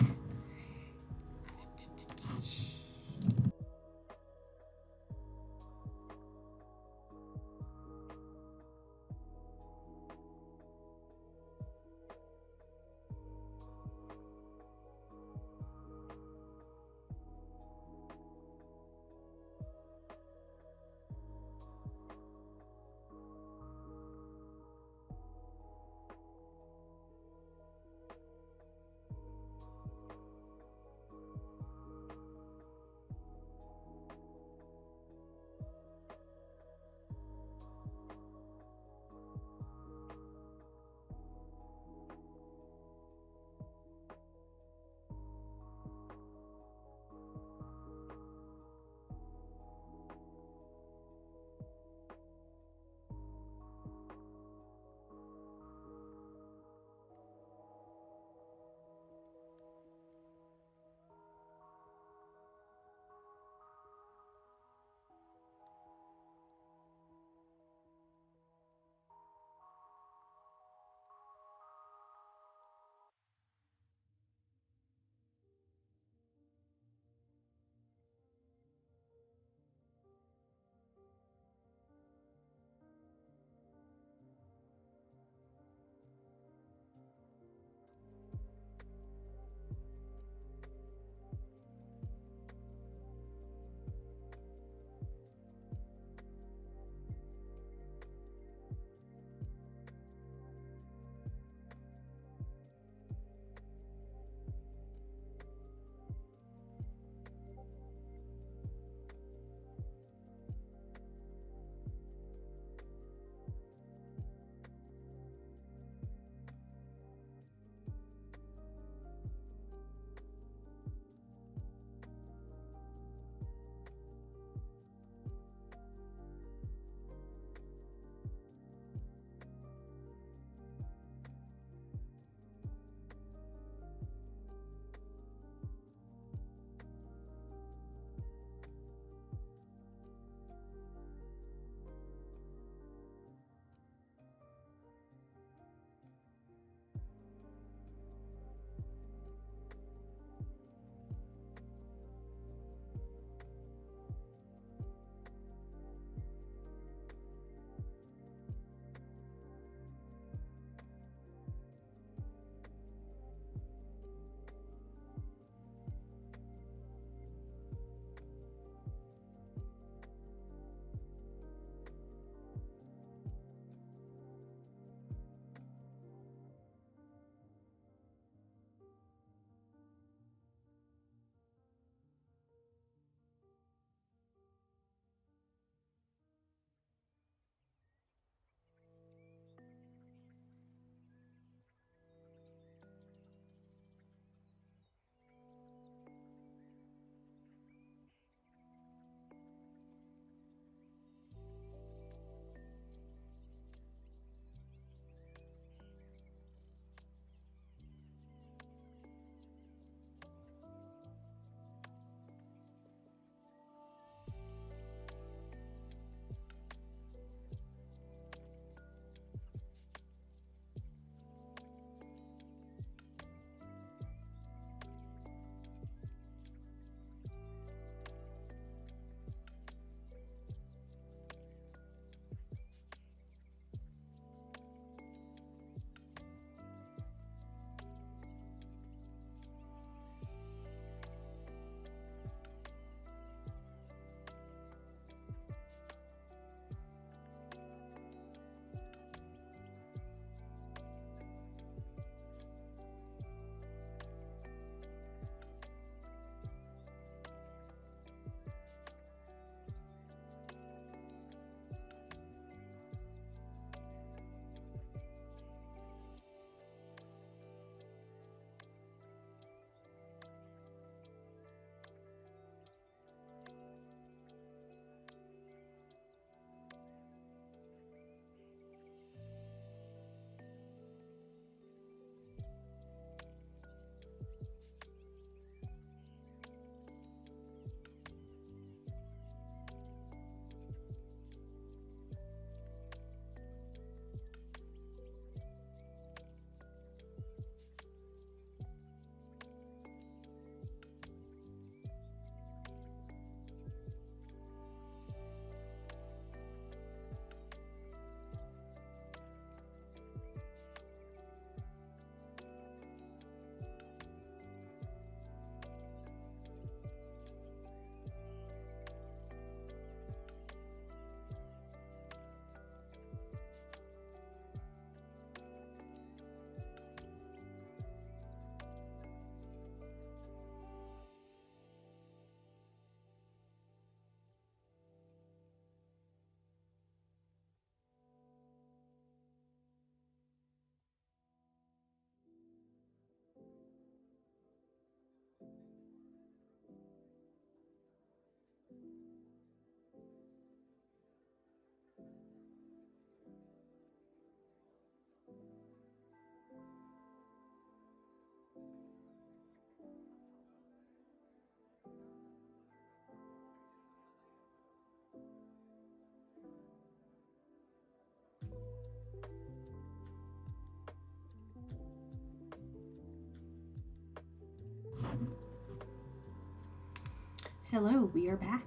Hello, we are back.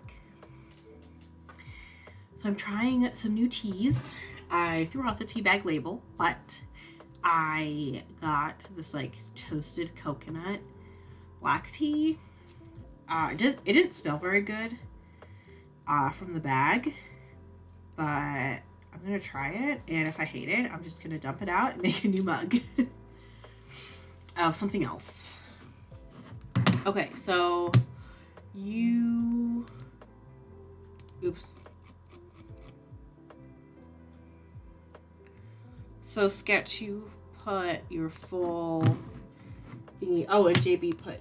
So I'm trying some new teas. I threw out the tea bag label, but I got this like toasted coconut black tea. It didn't smell very good from the bag, but I'm gonna try it, and if I hate it, I'm just gonna dump it out and make a new mug of something else. Okay, so oops. So Sketch, you put your full thingy. Oh, and JB put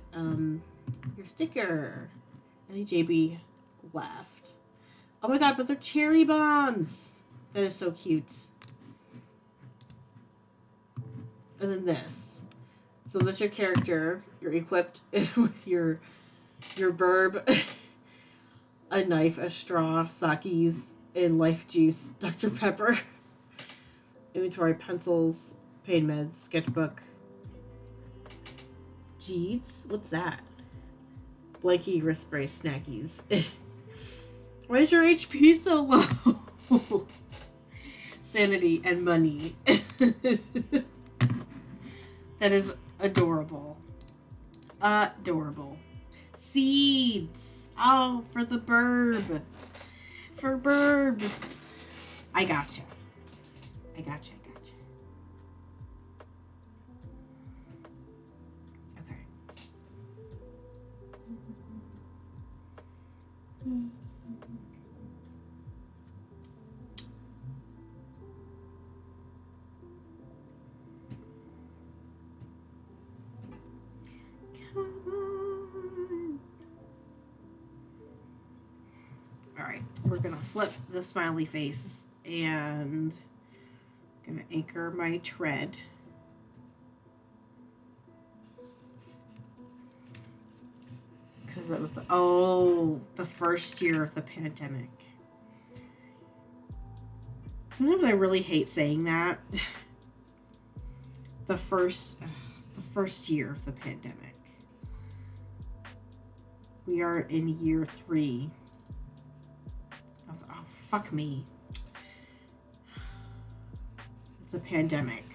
your sticker. I think JB left. Oh my god, but they're cherry bombs. That is so cute. And then this. So that's your character. You're equipped with your burb, a knife, a straw, sakis, and life juice, Dr. Pepper. Inventory, pencils, pain meds, sketchbook. Jeez, what's that? Blankie, wrist brace, snackies. Why is your HP so low? Sanity and money. That is adorable. Adorable. Seeds. Oh, for the burb. For burbs. I gotcha. I gotcha. Okay. Come on. All right, we're gonna flip the smiley face and gonna anchor my tread. Because it was the first year of the pandemic. Sometimes I really hate saying that. the first year of the pandemic. We are in year 3. Oh, fuck me. The pandemic.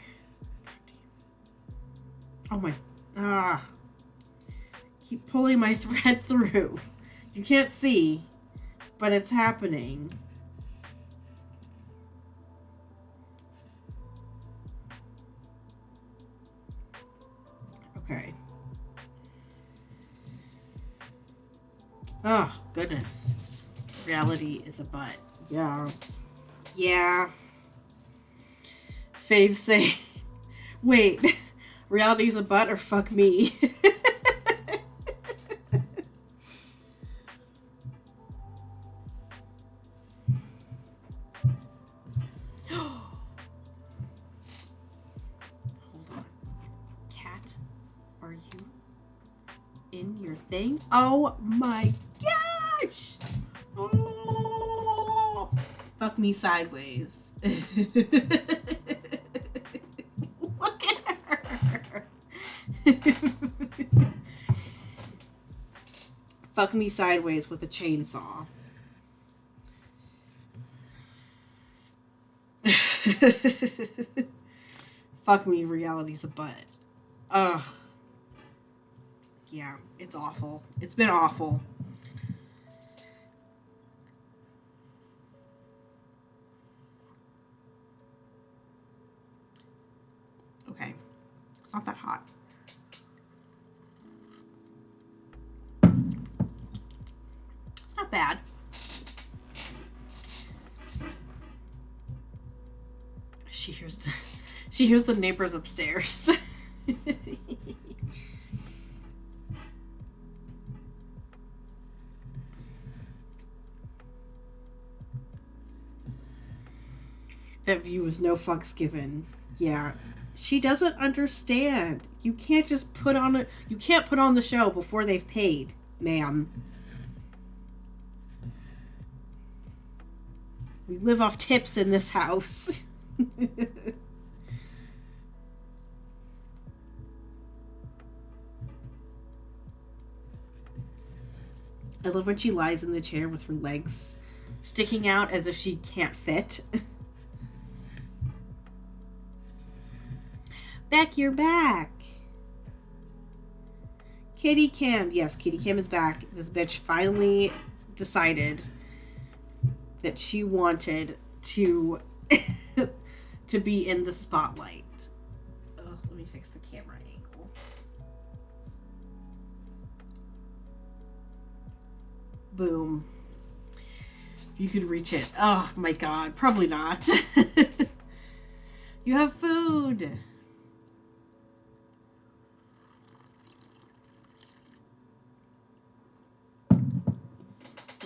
Oh my. Keep pulling my thread through. You can't see, but it's happening. Okay. Oh, goodness. Reality is a butt. Yeah. Yeah. Fave say, wait, reality is a butt or fuck me? Hold on. Cat, are you in your thing? Oh my gosh! Oh, fuck me sideways. Look at her. Fuck me sideways with a chainsaw. Fuck me, reality's a butt. Ugh. Yeah, it's awful. It's been awful. Okay. It's not that hot. It's not bad. She hears the neighbors upstairs. That view is no fucks given. Yeah. She doesn't understand. You can't just put on the show before they've paid, ma'am. We live off tips in this house. I love when she lies in the chair with her legs sticking out as if she can't fit. Beck, you're back. Kitty Cam. Yes, Kitty Cam is back. This bitch finally decided that she wanted to to be in the spotlight. Oh, let me fix the camera angle. Boom. You could reach it. Oh my god. Probably not. You have food.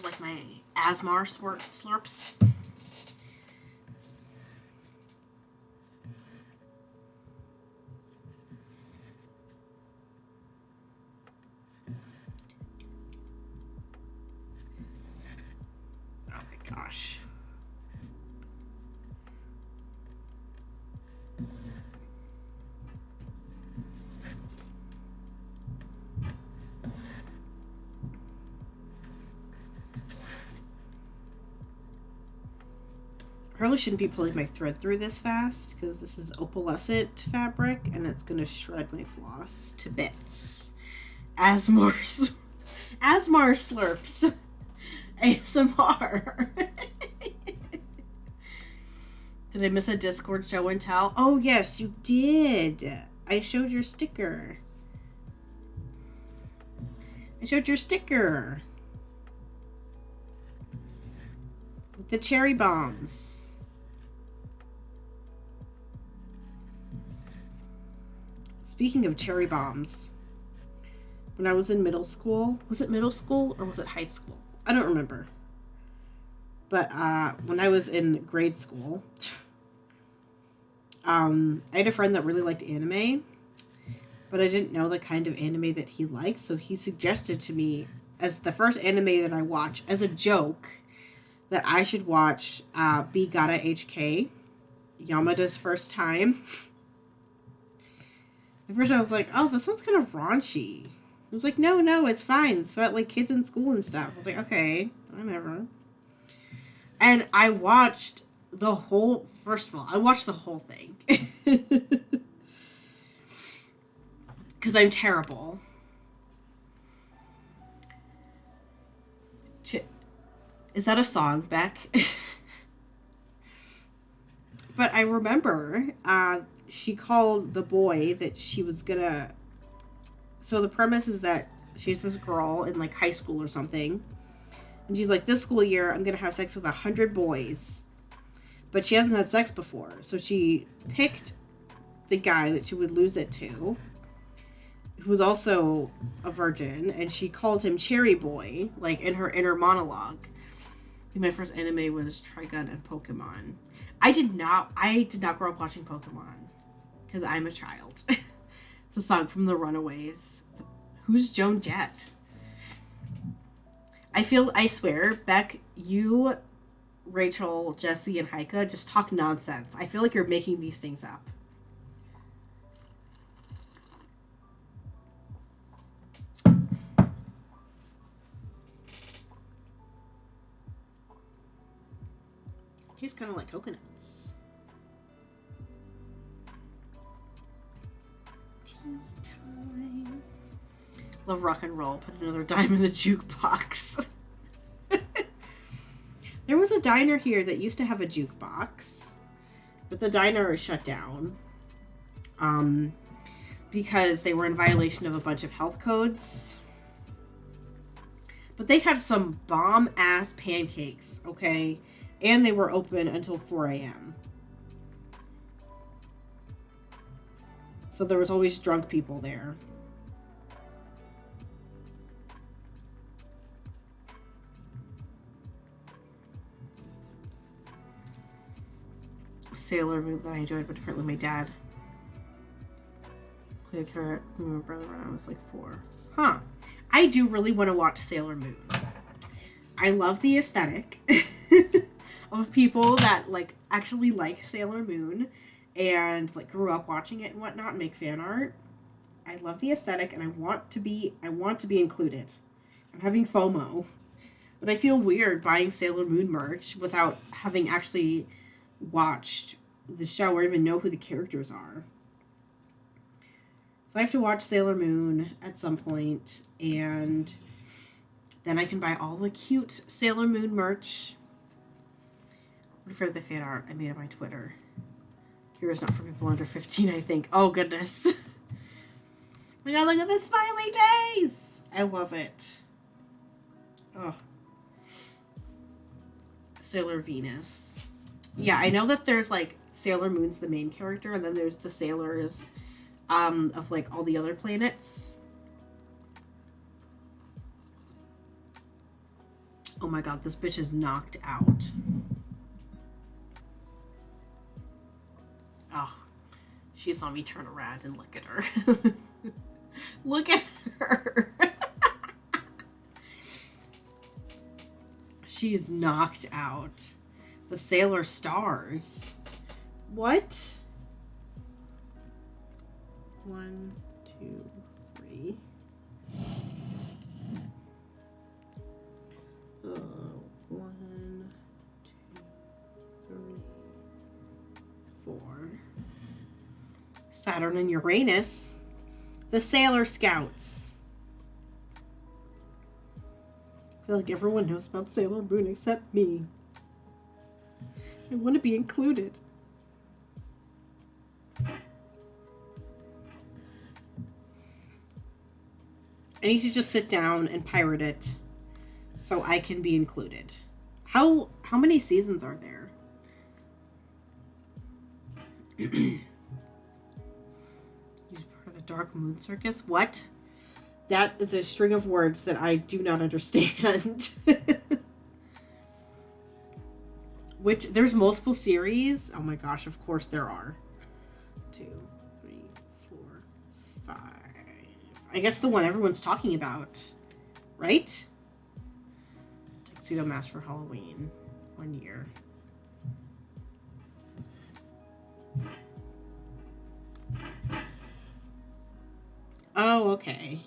Like my Asmar slurps. Oh my gosh. I probably shouldn't be pulling my thread through this fast because this is opalescent fabric and it's going to shred my floss to bits. Asmar slurps. ASMR. Did I miss a Discord show and tell? Oh, yes, you did. I showed your sticker. With the cherry bombs. Speaking of cherry bombs, when I was in middle school, was it middle school or was it high school? I don't remember. But when I was in grade school, I had a friend that really liked anime, but I didn't know the kind of anime that he liked, so he suggested to me as the first anime that I watch, as a joke, that I should watch Be Gotta HK, Yamada's first time. At first I was like, oh, this sounds kind of raunchy. He was like, no, it's fine. It's about, like, kids in school and stuff. I was like, okay, whatever. And I watched the whole, first of all, I watched the whole thing. Because I'm terrible. Is that a song, Beck? But I remember, she called the boy that she was gonna... So the premise is that she's this girl in, like, high school or something. And she's like, this school year, I'm gonna have sex with 100 boys. But she hasn't had sex before. So she picked the guy that she would lose it to, who was also a virgin. And she called him Cherry Boy, like, in her inner monologue. My first anime was Trigun and Pokemon. I did not grow up watching Pokemon. Because I'm a child. It's a song from the Runaways. Who's Joan Jett? I swear, Beck, you, Rachel, Jesse, and Heike just talk nonsense. I feel like you're making these things up. Tastes kind of like coconuts. Time. Love rock and roll. Put another dime in the jukebox. There was a diner here that used to have a jukebox, but the diner is shut down because they were in violation of a bunch of health codes. But they had some bomb ass pancakes, okay? And they were open until 4 a.m. So there was always drunk people there. Sailor Moon that I enjoyed, but apparently my dad played a character with my brother when I was like 4. Huh. I do really want to watch Sailor Moon. I love the aesthetic of people that like actually like Sailor Moon and like grew up watching it and whatnot and make fan art. I love the aesthetic and I want to be included. I'm having FOMO. But I feel weird buying Sailor Moon merch without having actually watched the show or even know who the characters are. So I have to watch Sailor Moon at some point, and then I can buy all the cute Sailor Moon merch. For the fan art I made on my Twitter. Kira's not for people under 15, I think. Oh, goodness. Oh my god, look at the smiley face! I love it. Oh. Sailor Venus. Yeah, I know that there's, like, Sailor Moon's the main character, and then there's the sailors of, like, all the other planets. Oh my god, this bitch is knocked out. Oh, she saw me turn around and look at her. Look at her. She's knocked out. The Sailor Stars. What? 1, 2, 3. 1, 2, 3, 4. Saturn and Uranus. The Sailor Scouts. I feel like everyone knows about Sailor Moon except me. I want to be included. I need to just sit down and pirate it so I can be included. How many seasons are there? He's part of the Dark Moon Circus? What? That is a string of words that I do not understand. Which, there's multiple series? Oh my gosh, of course there are. 2, 3, 4, 5. I guess the one everyone's talking about. Right? Tuxedo Mask for Halloween. 1 year. Oh, okay.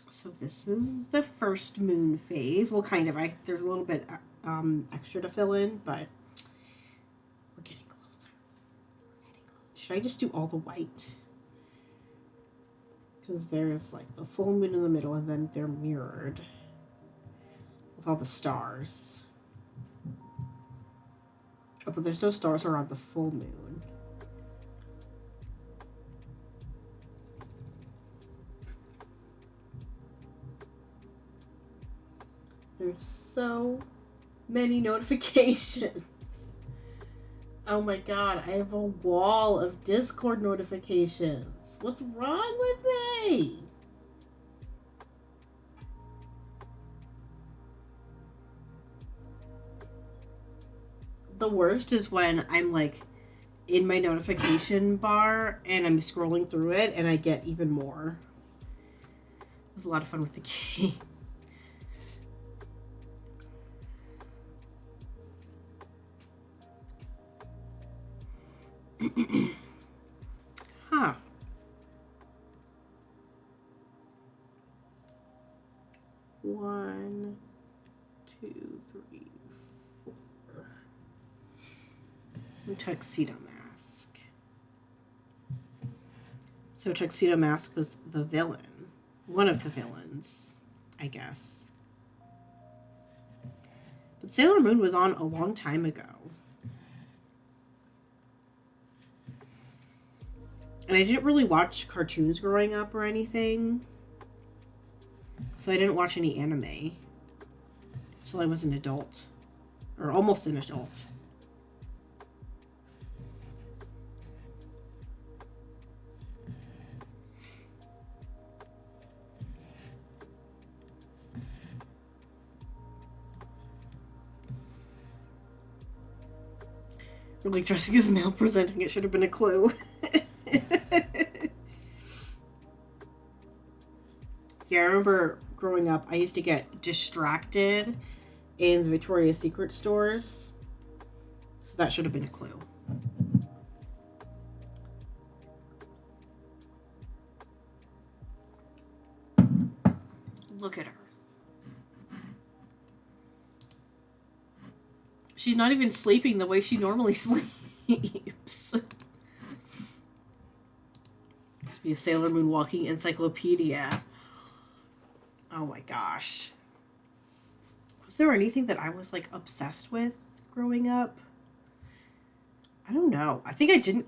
So this is the first moon phase. Well, kind of. There's a little bit extra to fill in, but we're getting closer. Should I just do all the white? Because there's like the full moon in the middle, and then they're mirrored with all the stars. Oh, but there's no stars around the full moon. There's so many notifications. Oh my god, I have a wall of Discord notifications. What's wrong with me? The worst is when I'm like in my notification bar and I'm scrolling through it and I get even more. It was a lot of fun with the game. Huh. One, two, three, four. Tuxedo Mask. So Tuxedo Mask was the villain. One of the villains, I guess. But Sailor Moon was on a long time ago. And I didn't really watch cartoons growing up or anything. So I didn't watch any anime until I was an adult. Or almost an adult. Really dressing as male presenting, it should have been a clue. Yeah, I remember growing up, I used to get distracted in the Victoria's Secret stores. So that should have been a clue. Look at her. She's not even sleeping the way she normally sleeps. Must be a Sailor Moon walking encyclopedia. Oh my gosh. Was there anything that I was like obsessed with growing up? I don't know. I think I didn't.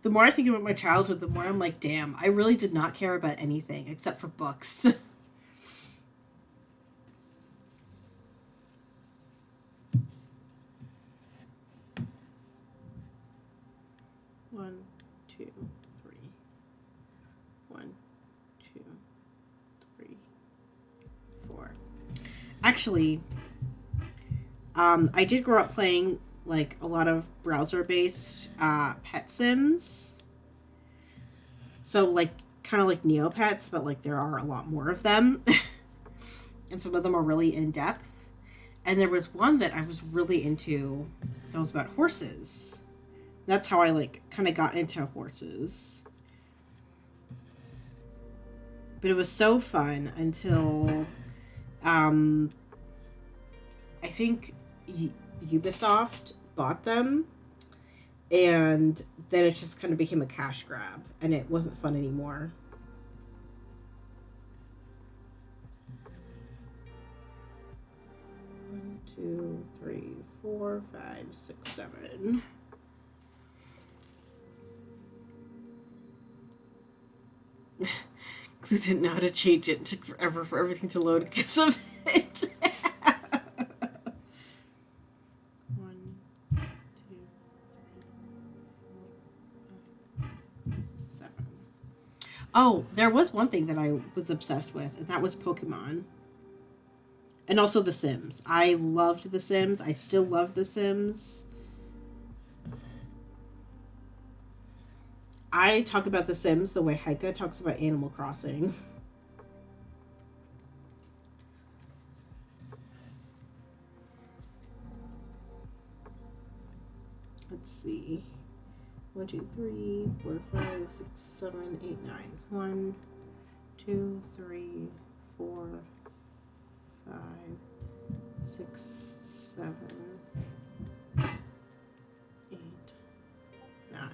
The more I think about my childhood, the more I'm like, damn, I really did not care about anything except for books. One, two, three. 1, 2, 3, 4. Actually, I did grow up playing like a lot of browser-based pet sims. So like kind of like Neopets, but like there are a lot more of them. And some of them are really in-depth. And there was one that I was really into that was about horses. That's how I like kind of got into horses. But it was so fun until I think Ubisoft bought them, and then it just kind of became a cash grab, and it wasn't fun anymore. One, 2, 3, 4, 5, 6, 7. Because I didn't know how to change it. It took forever for everything to load because of it. 1, 2, 3, 4, 5, 6, 7. Oh, there was one thing that I was obsessed with, and that was Pokemon. And also The Sims. I loved The Sims. I still love The Sims. I talk about The Sims the way Heike talks about Animal Crossing. Let's see. 1, 2, 3, 4, 5, 6, 7, 8, 9. 1, 2, 3, 4, 5, 6, 7, 8, 9.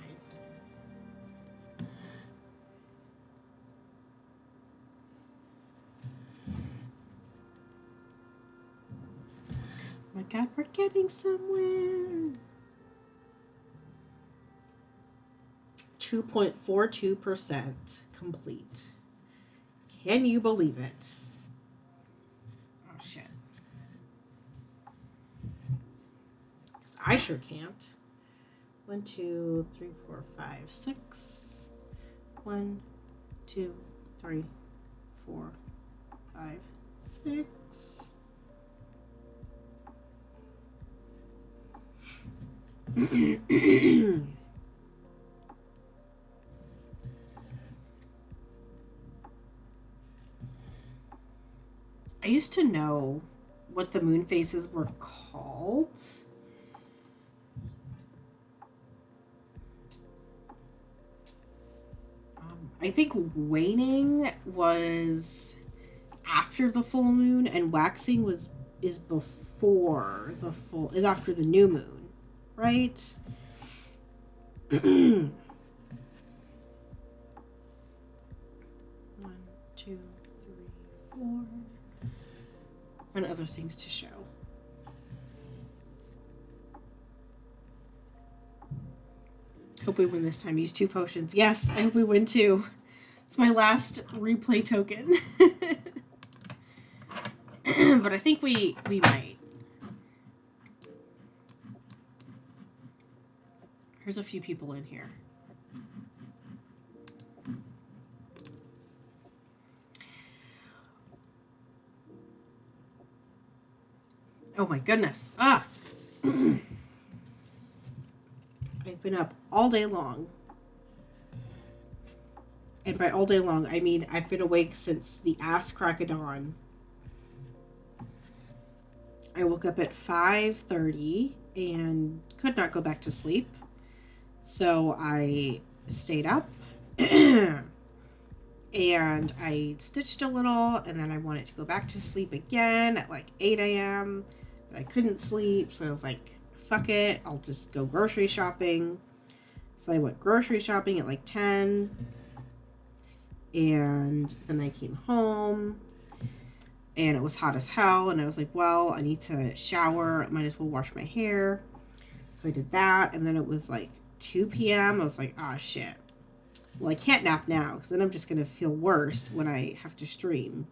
Oh my God, we're getting somewhere. 2.42% complete. Can you believe it? Oh shit. Because I sure can't. 1, 2, 3, 4, 5, 6. 1, 2, 3, 4, 5, 6. I used to know what the moon phases were called. I think waning was after the full moon, and waxing is before the full, is after the new moon, right? 1, 2, 3, 4. And other things to show. Hope we win this time. Use 2 potions. Yes, I hope we win too. It's my last replay token. But I think we might. Here's a few people in here. Oh my goodness. I've been up all day long. And by all day long, I mean I've been awake since the ass crack of dawn. I woke up at 5:30 and could not go back to sleep. So I stayed up. And I stitched a little, and then I wanted to go back to sleep again at like 8 a.m. But I couldn't sleep, so I was like, fuck it, I'll just go grocery shopping. So I went grocery shopping at like 10, and then I came home, and it was hot as hell, and I was like, well, I need to shower, I might as well wash my hair. So I did that, and then it was like 2 p.m. I was like, ah, shit. Well, I can't nap now, because then I'm just going to feel worse when I have to stream.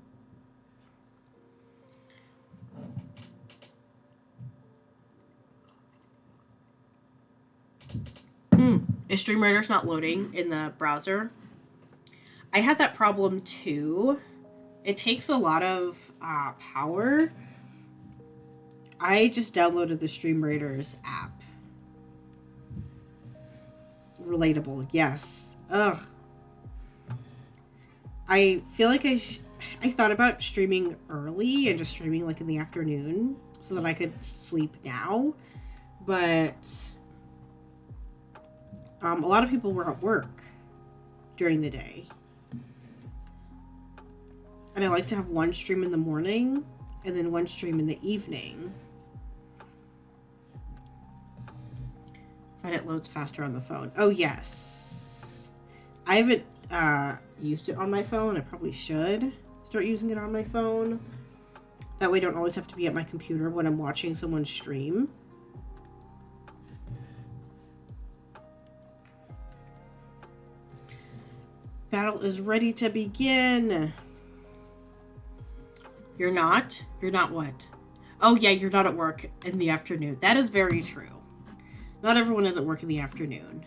Is StreamYarder's not loading in the browser? I had that problem too. It takes a lot of power. I just downloaded the StreamYarder's app. Relatable, yes. Ugh. I feel like I thought about streaming early and just streaming like in the afternoon so that I could sleep now, but a lot of people were at work during the day, and I like to have one stream in the morning and then one stream in the evening. But it loads faster on the phone. Oh yes, I haven't used it on my phone. I probably should start using it on my phone. That way I don't always have to be at my computer when I'm watching someone stream. Battle is ready to begin. You're not? You're not what? Oh yeah, you're not at work in the afternoon. That is very true. Not everyone is at work in the afternoon.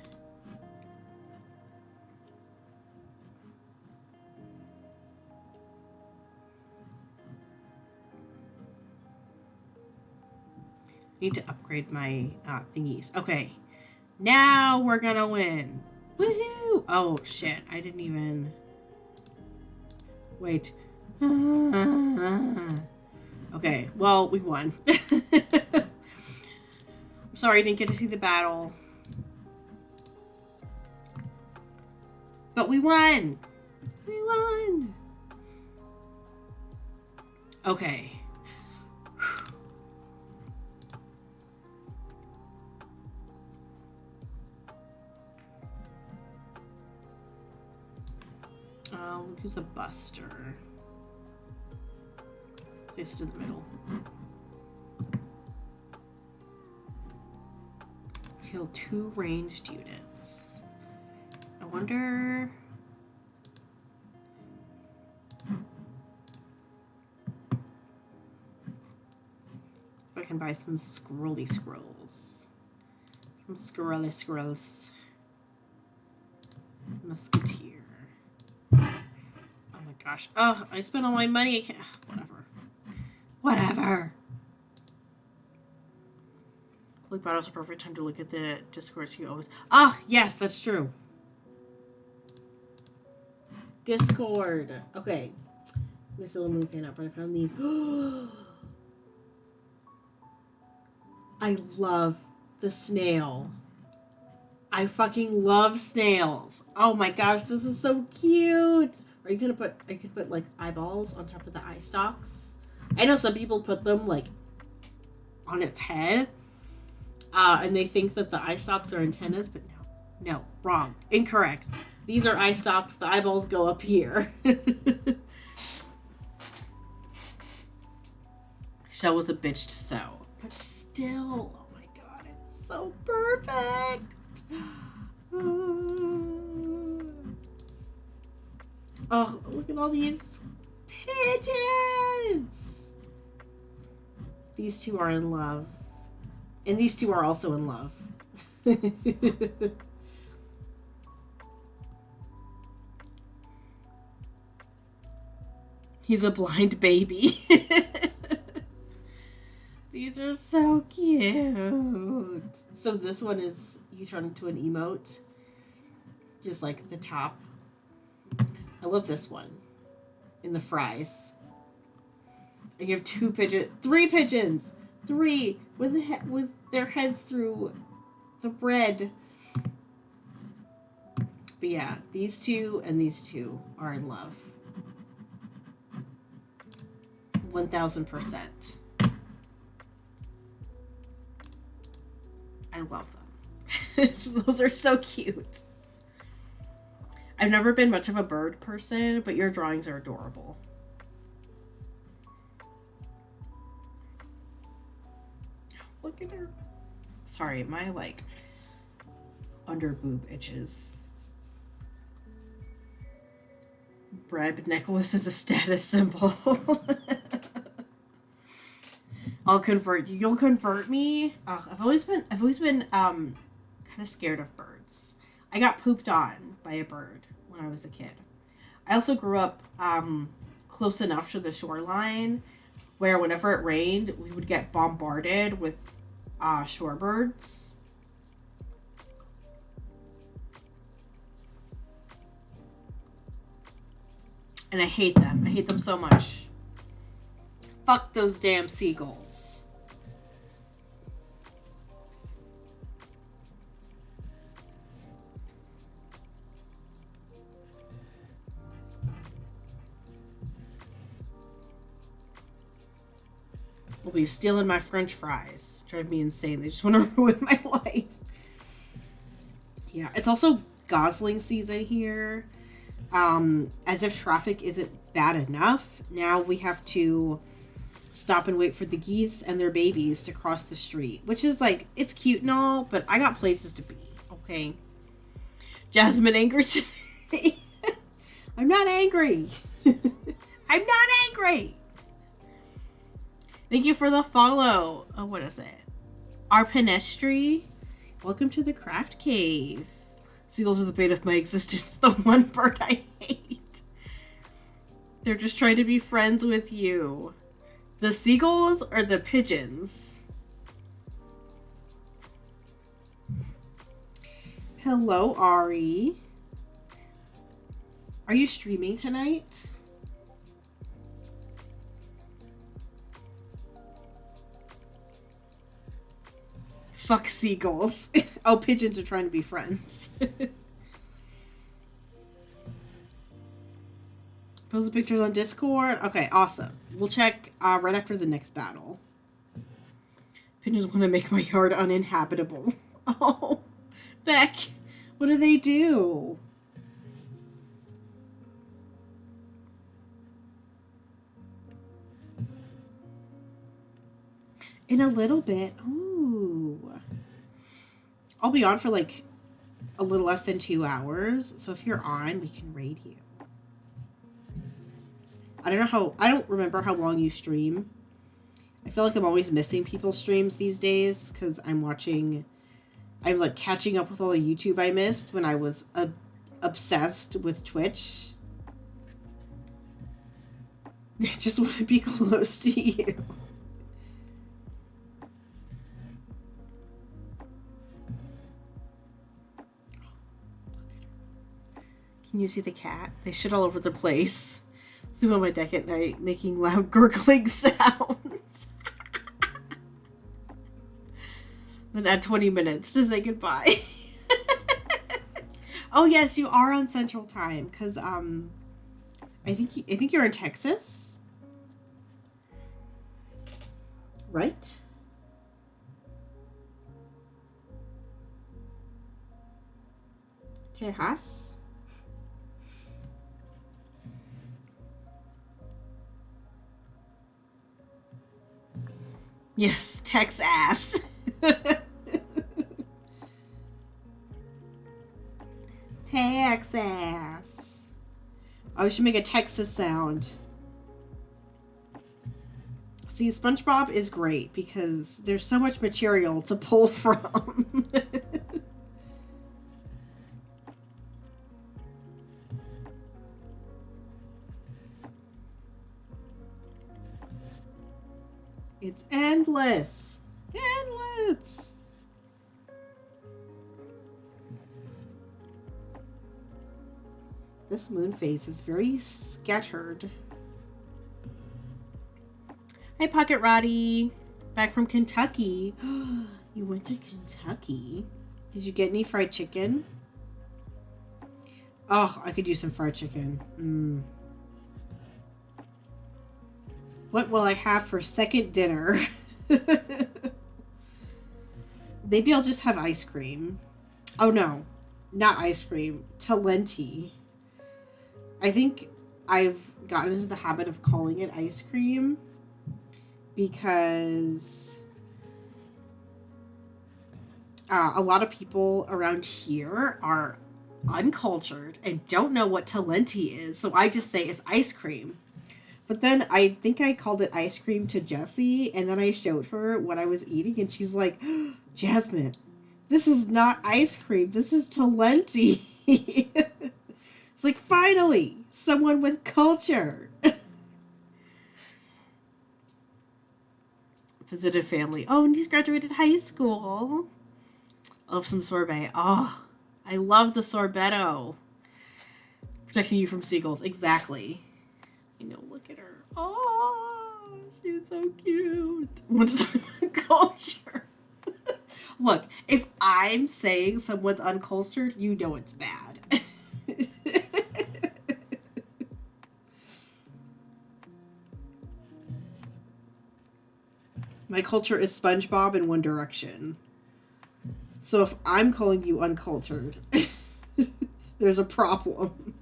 Need to upgrade my thingies. Okay. Now we're gonna win. Woohoo! Oh shit, I didn't even... Wait. Okay, well, we won. I'm sorry I didn't get to see the battle. But we won! We won! Okay. We'll use a buster. Place it in the middle. Kill 2 ranged units. I wonder... if I can buy some squirrely squirrels. Some squirrely squirrels. Musketeer. Oh my gosh. Oh, I spent all my money. I can't... Whatever. Whatever. Like, battle's a perfect time to look at the Discord. You always... Ah, yes, that's true. Discord. Okay. I'm still a moon fan up, but I found these. I love the snail. I fucking love snails. Oh my gosh, this is so cute. Are you gonna put... I could put, like, eyeballs on top of the eye stalks. I know some people put them, like, on its head. And they think that the eye stalks are antennas, but no. No, wrong. Incorrect. These are eye stalks. The eyeballs go up here. Shell was a bitch to sew. But still, oh my god, it's so perfect. Oh, look at all these pigeons. These two are in love. And these two are also in love. He's a blind baby. These are so cute. So this one is, you turn into an emote. Just like the top. I love this one. In the fries. And you have 3 pigeons. 3 with their heads through the bread. But yeah, these two and these two are in love. 1000%. I love them. Those are so cute. I've never been much of a bird person, but your drawings are adorable. Look at her. Sorry, my like under boob itches. Breb necklace is a status symbol. I'll convert you. You'll convert me. Oh, I've always been kind of scared of birds. I got pooped on by a bird when I was a kid. I also grew up close enough to the shoreline where whenever it rained, we would get bombarded with shorebirds. And I hate them. I hate them so much. Fuck those damn seagulls. Will be stealing my French fries. Drive me insane. They just want to ruin my life. Yeah, it's also gosling season here. As if traffic isn't bad enough, now we have to stop and wait for the geese and their babies to cross the street, which is like, it's cute and all, but I got places to be, okay? Jasmine angry today. I'm not angry. I'm not angry. Thank you for the follow. Oh, what is it? Arpanestry. Welcome to the craft cave. Seagulls are the bane of my existence. The one bird I hate. They're just trying to be friends with you. The seagulls or the pigeons? Hello, Ari. Are you streaming tonight? Fuck seagulls. Oh, pigeons are trying to be friends. Post the pictures on Discord. Okay, awesome. We'll check right after the next battle. Pigeons want to make my yard uninhabitable. Oh, Beck. What do they do? In a little bit. Ooh. I'll be on for like a little less than 2 hours. So if you're on, we can raid you. I don't remember how long you stream. I feel like I'm always missing people's streams these days because I'm like catching up with all the YouTube I missed when I was obsessed with Twitch. I just want to be close to you. Can you see the cat? They shit all over the place. Sleep on my deck at night, making loud gurgling sounds. Then add 20 minutes to say goodbye. Oh yes, you are on Central Time, because I think you're in Texas, right? Texas. Yes, Texas. Texas. Oh, we should make a Texas sound. See, SpongeBob is great because there's so much material to pull from. It's endless. Endless. This moon phase is very scattered. Hi, Pocket Roddy. Back from Kentucky. You went to Kentucky. Did you get any fried chicken? Oh, I could use some fried chicken. What will I have for second dinner? Maybe I'll just have ice cream. Oh no, not ice cream. Talenti. I think I've gotten into the habit of calling it ice cream because a lot of people around here are uncultured and don't know what Talenti is, so I just say it's ice cream. But then I think I called it ice cream to Jessie, and then I showed her what I was eating, and she's like, Jasmine, this is not ice cream, this is Talenti. It's like, finally, someone with culture. Visited family. Oh, and he's graduated high school. I love some sorbet. Oh, I love the sorbetto. Protecting you from seagulls. Exactly. I know, look at her. Oh, she's so cute. Want to talk about culture? Look, if I'm saying someone's uncultured, you know it's bad. My culture is SpongeBob in One Direction. So if I'm calling you uncultured, there's a problem.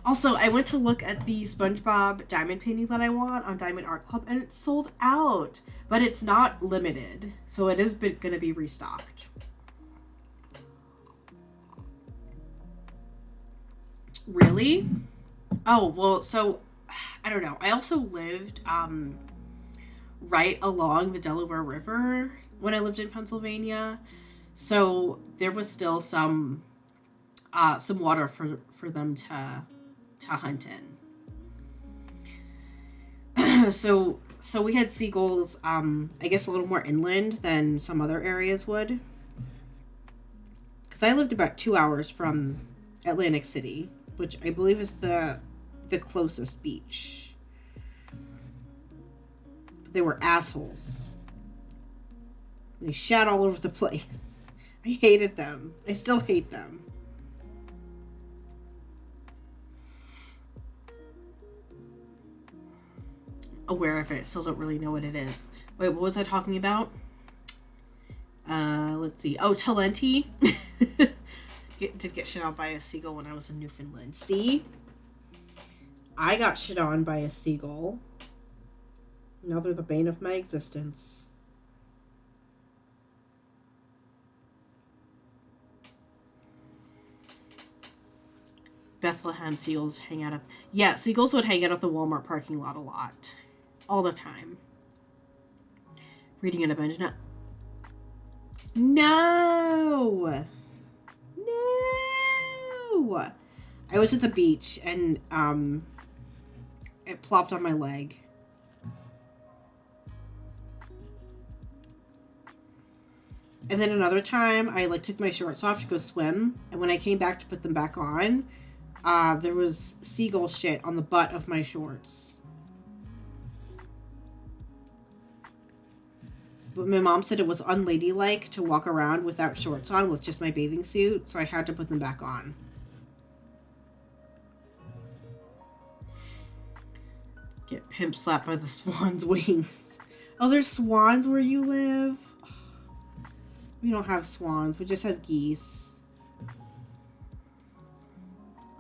Also, I went to look at the SpongeBob diamond painting that I want on Diamond Art Club, and it's sold out. But it's not limited, so it is going to be restocked. Really? Oh, well, so, I don't know. I also lived right along the Delaware River when I lived in Pennsylvania. So there was still some water for them to hunt in. so we had seagulls, I guess a little more inland than some other areas would. Because I lived about 2 hours from Atlantic City, which I believe is the closest beach. But they were assholes. They shat all over the place. I hated them. I still hate them. Aware of it, still don't really know what it is. Wait, what was I talking about? Let's see. Oh, Talenti. Did get shit on by a seagull when I was in Newfoundland. See? I got shit on by a seagull. Now they're the bane of my existence. Bethlehem seagulls hang out at... Yeah, seagulls would hang out at the Walmart parking lot a lot. All the time. Reading in a bench. No! No! I was at the beach and it plopped on my leg. And then another time I took my shorts off to go swim, and when I came back to put them back on, there was seagull shit on the butt of my shorts. But my mom said it was unladylike to walk around without shorts on with just my bathing suit, so I had to put them back on. Get pimp slapped by the swan's wings. Oh, there's swans where you live? We don't have swans, we just have geese.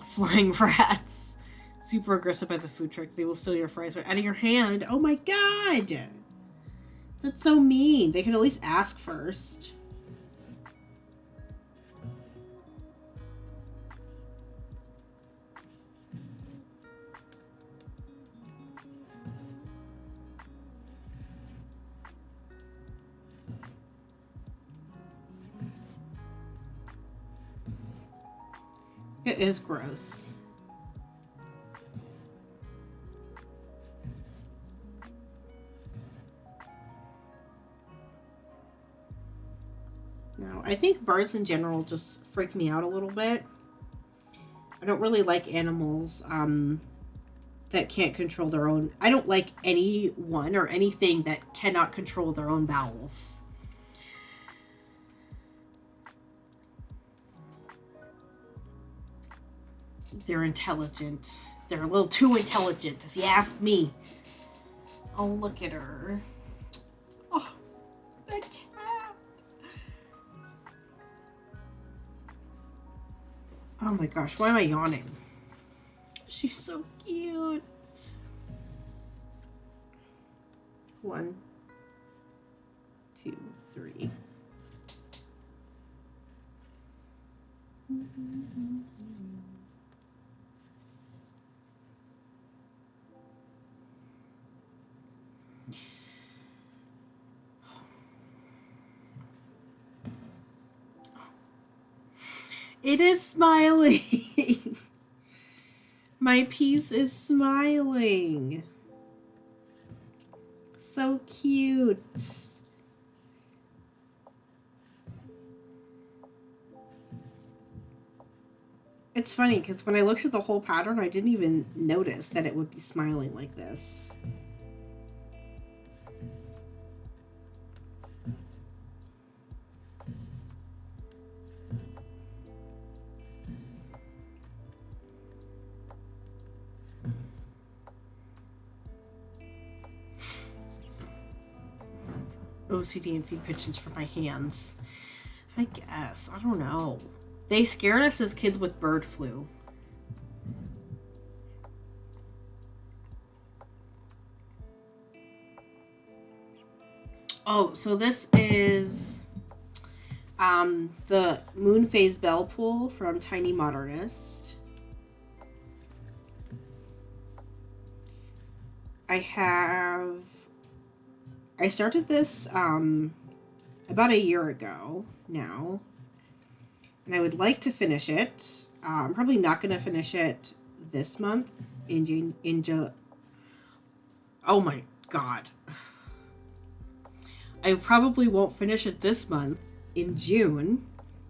Flying rats. Super aggressive by the food truck. They will steal your fries right out of your hand. Oh my god! That's so mean. They can at least ask first. It is gross. No, I think birds in general just freak me out a little bit. I don't really like animals that can't control their own... I don't like anyone or anything that cannot control their own bowels. They're intelligent. They're a little too intelligent, if you ask me. Oh, look at her. Oh, that cat. Oh my gosh, why am I yawning? She's so cute. 1, 2, 3. It is smiling. My piece is smiling. So cute. It's funny because when I looked at the whole pattern, I didn't even notice that it would be smiling like this. OCD and feed pigeons for my hands. I guess. I don't know. They scared us as kids with bird flu. Oh, so this is the Moon Phase Bell Pool from Tiny Modernist. I started this about a year ago now, and I would like to finish it. I'm probably not going to finish it this month oh my god. I probably won't finish it this month in June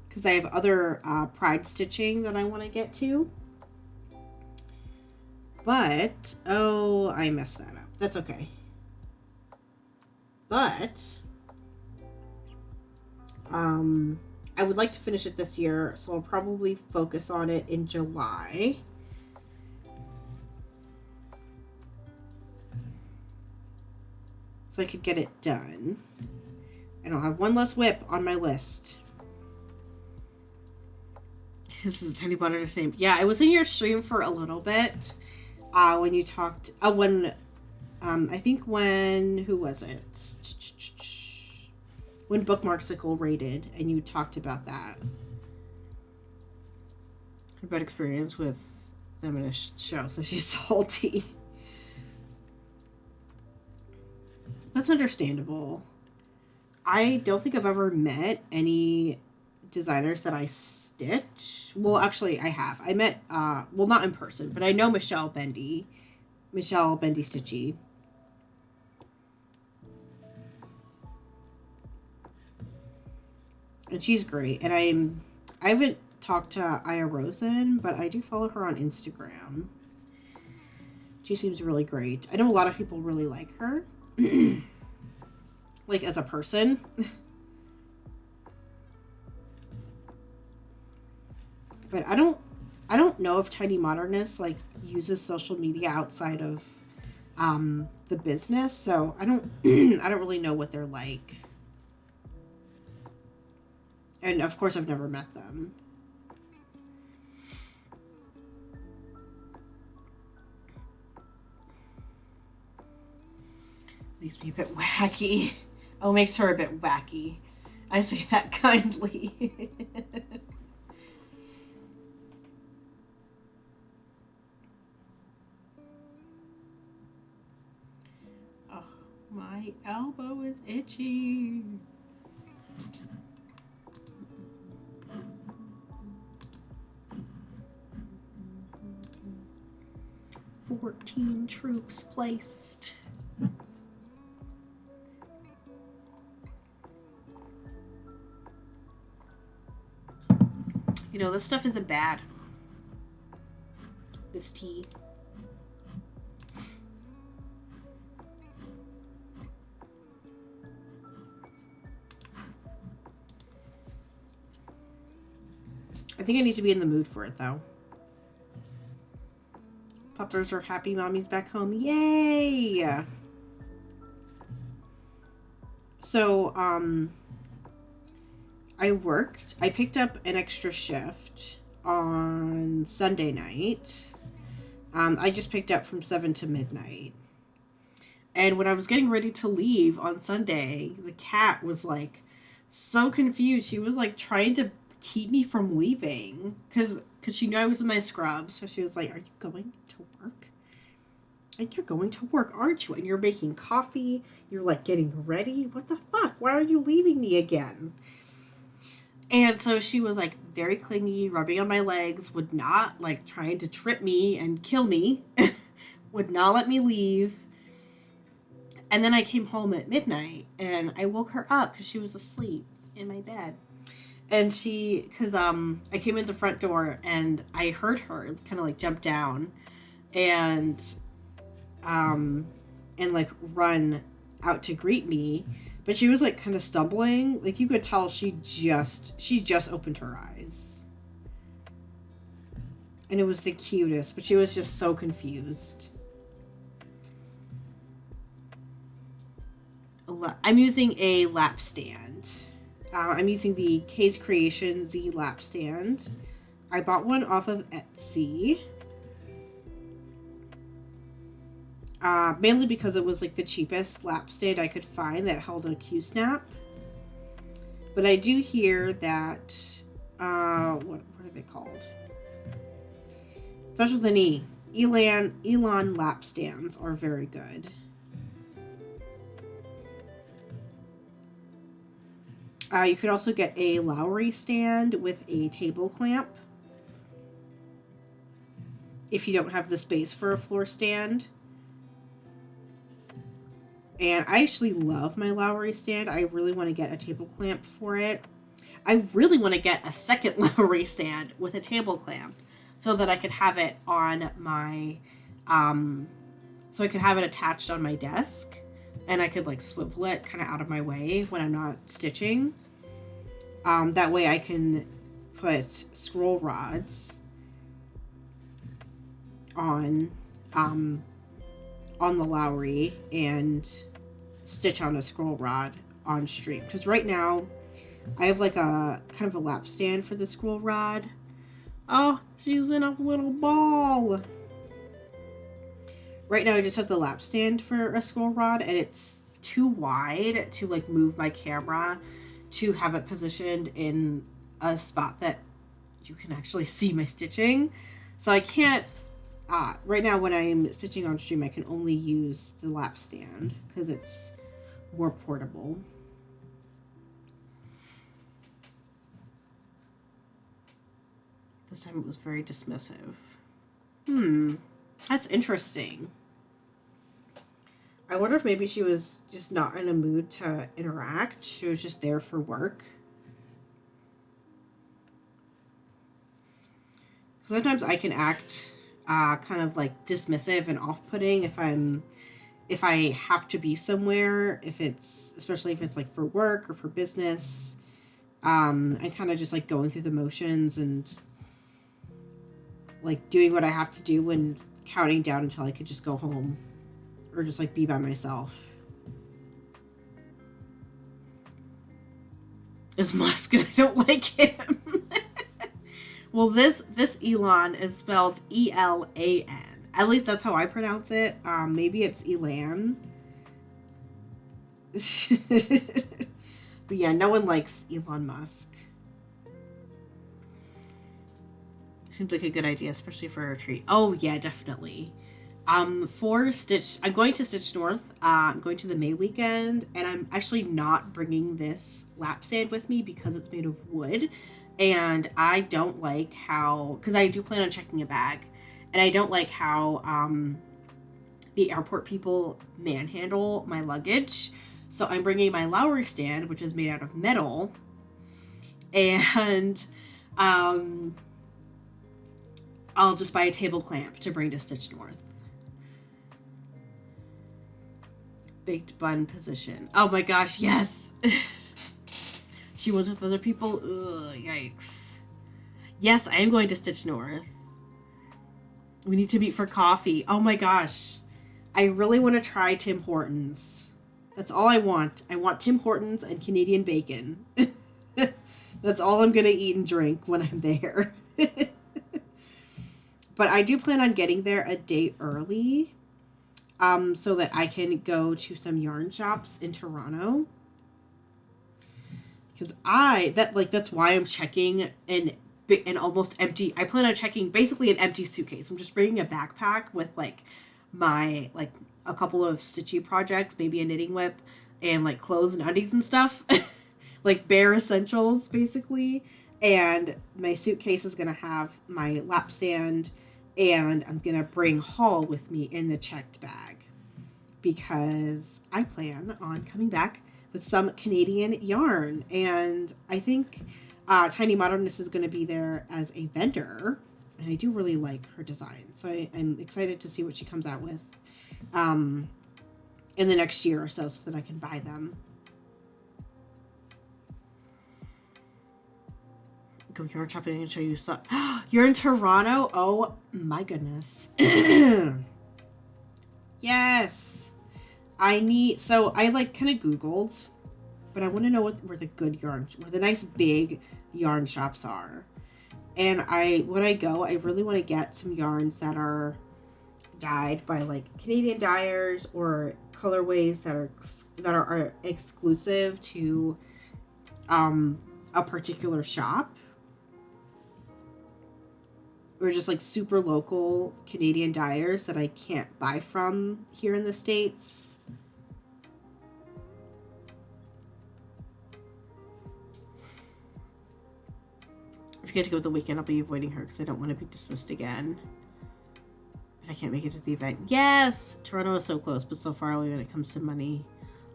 because I have other pride stitching that I want to get to. But, oh, I messed that up. That's okay. But, I would like to finish it this year, so I'll probably focus on it in July. So I could get it done. And I'll have one less whip on my list. This is a Tiny Modernist name. Yeah, I was in your stream for a little bit. When you talked, I think who was it? When Bookmarksicle raided, and you talked about that. Her bad experience with them in a show, so she's salty. That's understandable. I don't think I've ever met any designers that I stitch. Well, actually, I have. I met, well, not in person, but I know Michelle Bendy Stitchy. And she's great. And I haven't talked to Aya Rosen, but I do follow her on Instagram. She seems really great. I know a lot of people really like her. Like, as a person. But I don't know if Tiny Modernist like uses social media outside of the business, so I don't I don't really know what they're like. And of course I've never met them. Makes me a bit wacky. Oh, makes her a bit wacky. I say that kindly. Oh, my elbow is itchy. "14 troops placed." You know, this stuff isn't bad. This tea. I think I need to be in the mood for it, though. puppers are happy mommies back home. Yay! So, I picked up an extra shift on Sunday night. I just picked up from 7 to midnight. And when I was getting ready to leave on Sunday, the cat was like so confused. She was like trying to keep me from leaving because she knew I was in my scrubs. So she was like, "Are you going to work? Like, you're going to work, aren't you? And you're making coffee. You're like getting ready. What the fuck? Why are you leaving me again?" And so she was like very clingy, rubbing on my legs, would not like trying to trip me and kill me, would not let me leave. And then I came home at midnight and I woke her up because she was asleep in my bed. And because I came in the front door and I heard her kind of like jump down and like run out to greet me. But she was like kind of stumbling. Like you could tell she just opened her eyes. And it was the cutest, but she was just so confused. I'm using a lap stand. I'm using the K's Creation Z lap stand. I bought one off of Etsy. Mainly because it was like the cheapest lap stand I could find that held a Q-snap. But I do hear that, what are they called? Starts with an E. Elon lap stands are very good. You could also get a Lowry stand with a table clamp if you don't have the space for a floor stand. And I actually love my Lowry stand. I really want to get a table clamp for it. I really want to get a second Lowry stand with a table clamp so that I could have it on my, so I could have it attached on my desk and I could like swivel it kind of out of my way when I'm not stitching. That way I can put scroll rods on the Lowry and stitch on a scroll rod on stream. Because right now I have like a kind of a lap stand for the scroll rod. Oh, she's in a little ball. Right now I just have the lap stand for a scroll rod and it's too wide to like move my camera to have it positioned in a spot that you can actually see my stitching. So I can't, right now when I'm stitching on stream, I can only use the lap stand because it's more portable. This time it was very dismissive. That's interesting. I wonder if maybe she was just not in a mood to interact. She was just there for work. Sometimes I can act kind of like dismissive and off-putting if I have to be somewhere, especially if it's like for work or for business. I'm kind of just like going through the motions and like doing what I have to do and counting down until I could just go home. Or just like be by myself. Is Musk and I don't like him. Well, this Elon is spelled E-L-A-N. At least that's how I pronounce it. Maybe it's Elan. But yeah, no one likes Elon Musk. Seems like a good idea, especially for a retreat. Oh yeah, definitely. For Stitch, I'm going to Stitch North. I'm going to the May weekend, and I'm actually not bringing this lap stand with me because it's made of wood, and I don't like how, because I do plan on checking a bag, and I don't like how the airport people manhandle my luggage. So I'm bringing my Lowry stand, which is made out of metal, and I'll just buy a table clamp to bring to Stitch North. Baked bun position. Oh my gosh, yes. She was with other people. Ugh, yikes. Yes, I am going to Stitch North. We need to meet for coffee. Oh my gosh. I really want to try Tim Hortons. That's all I want. I want Tim Hortons and Canadian bacon. That's all I'm going to eat and drink when I'm there. But I do plan on getting there a day early, so that I can go to some yarn shops in Toronto. Because that's why I'm checking an almost empty. I plan on checking basically an empty suitcase. I'm just bringing a backpack with like my like a couple of stitchy projects, maybe a knitting whip, and like clothes and undies and stuff, like bare essentials basically. And my suitcase is gonna have my lap stand, and I'm gonna bring Hall with me in the checked bag because I plan on coming back with some Canadian yarn, and I think Tiny Modernist is going to be there as a vendor, and I do really like her design, so I'm excited to see what she comes out with in the next year or so that I can buy them. Go yarn shopping and show you stuff. You're in Toronto? Oh my goodness. Yes. I like kind of Googled, but I want to know where the good yarn, where the nice big yarn shops are. And when I go, I really want to get some yarns that are dyed by like Canadian dyers or colorways that are exclusive to a particular shop, or just like super local Canadian dyers that I can't buy from here in the States. If you get to go with the weekend, I'll be avoiding her because I don't want to be dismissed again if I can't make it to the event. Yes! Toronto is so close, but so far away when it comes to money.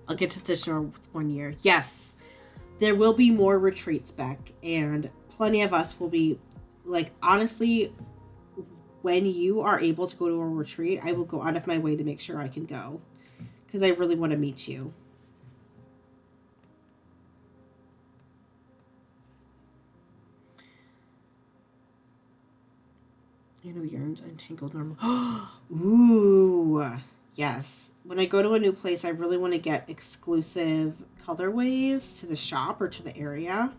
I'll get to Stitcher with 1 year. Yes! There will be more retreats, Beck, and plenty of us will be, like, honestly, when you are able to go to a retreat, I will go out of my way to make sure I can go because I really want to meet you. You know, yarns untangled normal. Ooh, yes. When I go to a new place, I really want to get exclusive colorways to the shop or to the area.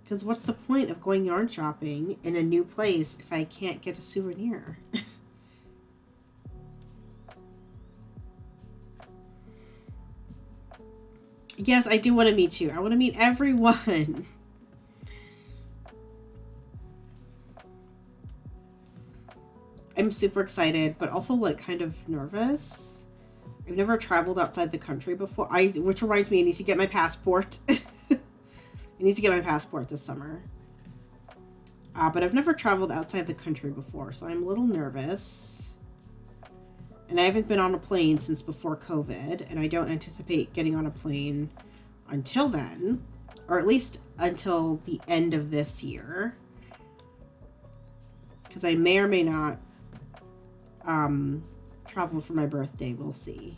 Because what's the point of going yarn shopping in a new place if I can't get a souvenir? Yes, I do want to meet you. I want to meet everyone. I'm super excited, but also like kind of nervous. I've never traveled outside the country before. Which reminds me, I need to get my passport. I need to get my passport this summer. But I've never traveled outside the country before, so I'm a little nervous. And I haven't been on a plane since before COVID, and I don't anticipate getting on a plane until then, or at least until the end of this year. Because I may or may not travel for my birthday. We'll see.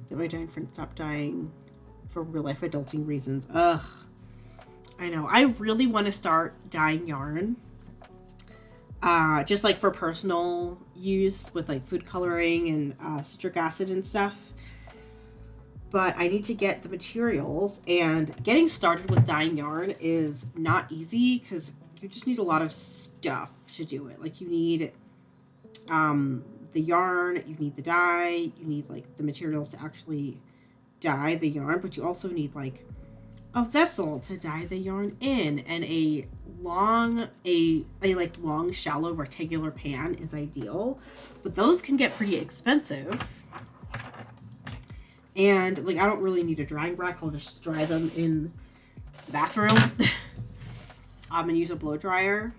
Did my dying friend stop dying for real life adulting reasons? Ugh. I know. I really want to start dyeing yarn. Just like for personal use with like food coloring and citric acid and stuff. But I need to get the materials, and getting started with dyeing yarn is not easy because you just need a lot of stuff to do it. Like you need the yarn, you need the dye, you need like the materials to actually dye the yarn, but you also need like a vessel to dye the yarn in, and a long shallow rectangular pan is ideal, but those can get pretty expensive. And like I don't really need a drying rack. I'll just dry them in the bathroom. And use a blow dryer.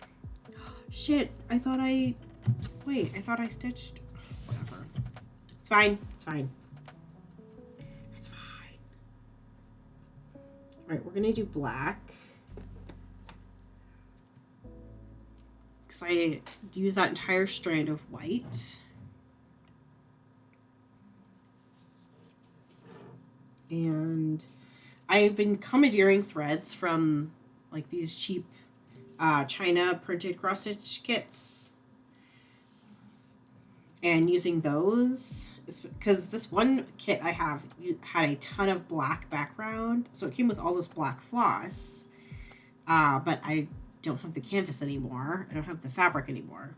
Shit, I thought I stitched. Whatever. It's fine. It's fine. It's fine. Alright, we're gonna do black. Because I use that entire strand of white. And I've been commandeering threads from like these cheap China printed cross stitch kits and using those because this one kit I have had a ton of black background, so it came with all this black floss, but I don't have the canvas anymore. I don't have the fabric anymore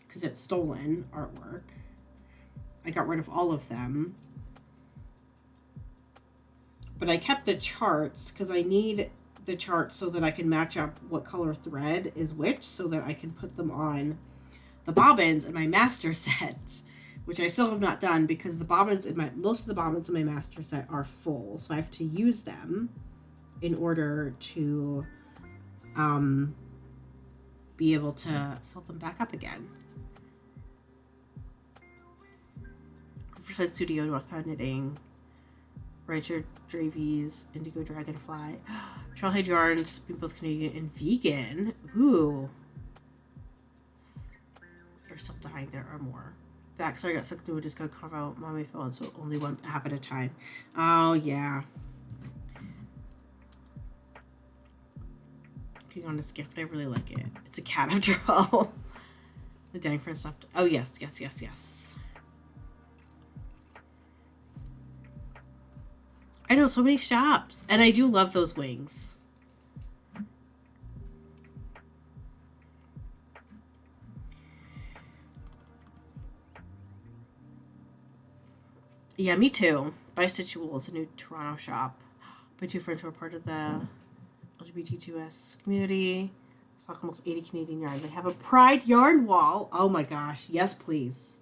because it's stolen artwork. I got rid of all of them, but I kept the charts because I need the charts so that I can match up what color thread is which, so that I can put them on the bobbins in my master set, which I still have not done because most of the bobbins in my master set are full, so I have to use them in order to be able to fill them back up again. Riverside Studio, Northbound Knitting, Richard Dravies, Indigo Dragonfly, Trailhead Yarns, being both Canadian and vegan. Ooh. They're still dying. There are more. Backstory got stuck to a disco carve out. Mommy fell into only one app at a time. Oh, yeah. Picking on this gift, but I really like it. It's a cat after all. The dang friend stuff. Oh, yes. I know, so many shops. And I do love those wings. Yeah, me too. By Stitch Wool is a new Toronto shop. My two friends who are part of the LGBTQS community. Stock almost 80 Canadian yarn. They have a Pride yarn wall. Oh my gosh. Yes, please.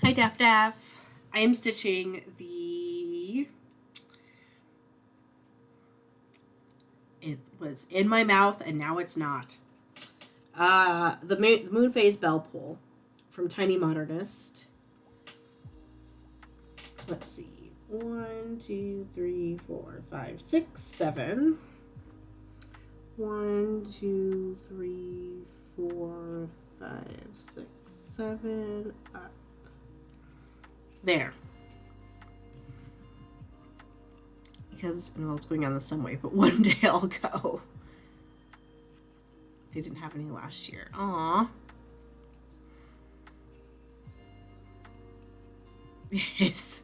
Hi, Daff Daff. I am stitching the... It was in my mouth and now it's not. The Moon Phase Bell Pull from Tiny Modernist. Let's see. 1, 2, 3, 4, 5, 6, 7. 1, 2, 3, 4, 5, 6, 7. Up. There. Because I know what's going on the some way, but one day I'll go. They didn't have any last year. Aww. Yes.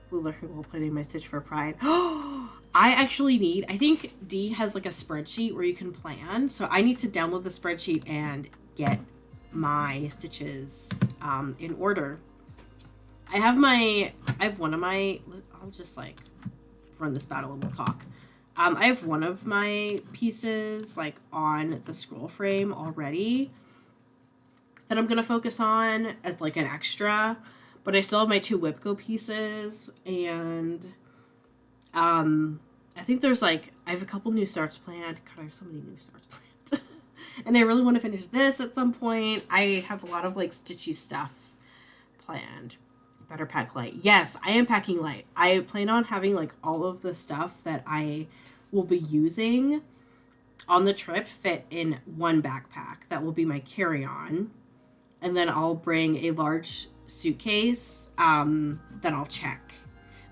While planning my stitch for Pride. Oh, I actually need, I think Dee has like a spreadsheet where you can plan. So I need to download the spreadsheet and get my stitches in order. I have one of my, I'll just like run this battle and we'll talk. I have one of my pieces like on the scroll frame already that I'm going to focus on as like an extra, but I still have my 2 Whipco pieces, and I think there's like, I have a couple new starts planned. God, I have so many new starts planned. And I really want to finish this at some point. I have a lot of like stitchy stuff planned. Better pack light. Yes, I am packing light. I plan on having like all of the stuff that I will be using on the trip fit in one backpack. That will be my carry-on. And then I'll bring a large suitcase that I'll check.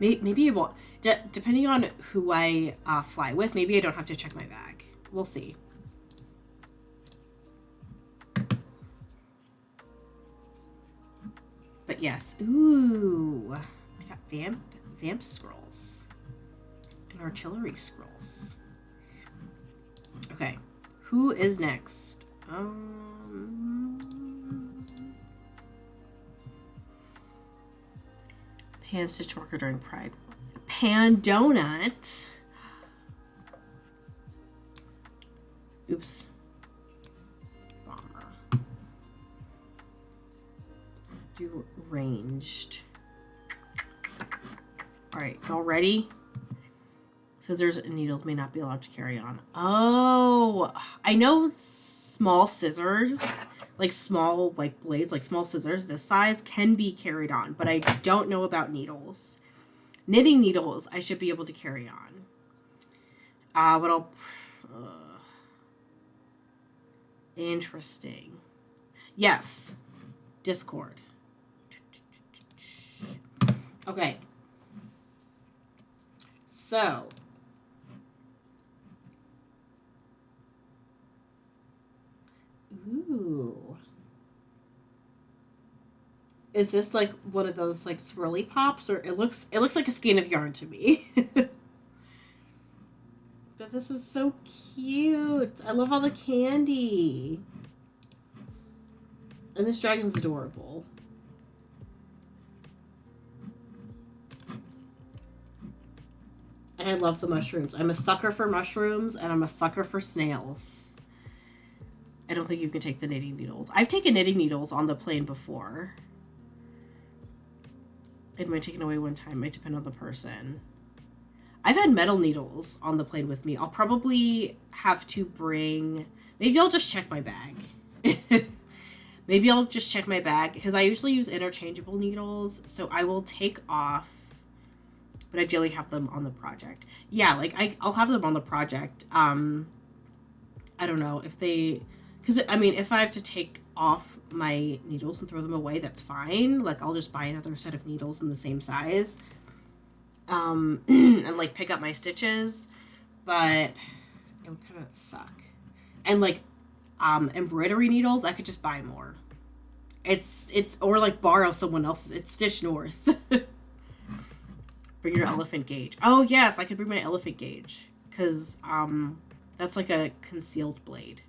Maybe it won't. Depending on who I fly with, maybe I don't have to check my bag. We'll see. But yes. Ooh. I got vamp scrolls. And artillery scrolls. Okay. Who is next? Pan stitch worker during Pride. Pan donut. Oops. Bomber. Do ranged. Alright, y'all ready? Scissors and needles may not be allowed to carry on. Oh, I know small scissors, like small like blades, like small scissors, this size can be carried on, but I don't know about needles. Knitting needles, I should be able to carry on. But I'll... interesting. Yes. Discord. Okay. So, Is this like one of those like swirly pops, or it looks like a skein of yarn to me. But this is so cute. I love all the candy. And this dragon's adorable. And I love the mushrooms. I'm a sucker for mushrooms, and I'm a sucker for snails. I don't think you can take the knitting needles. I've taken knitting needles on the plane before. It might taken away one time. It might depend on the person. I've had metal needles on the plane with me. I'll probably have to bring... Maybe I'll just check my bag. Maybe I'll just check my bag, because I usually use interchangeable needles, so I will take off, but ideally have them on the project. Yeah, like, I'll have them on the project. I don't know if they... Because, I mean, if I have to take off my needles and throw them away, that's fine. Like, I'll just buy another set of needles in the same size. And, like, pick up my stitches. But it would kind of suck. And, like, embroidery needles, I could just buy more. Or, like, borrow someone else's. It's Stitch North. Bring your elephant gauge. Oh, yes, I could bring my elephant gauge. Because, that's like a concealed blade.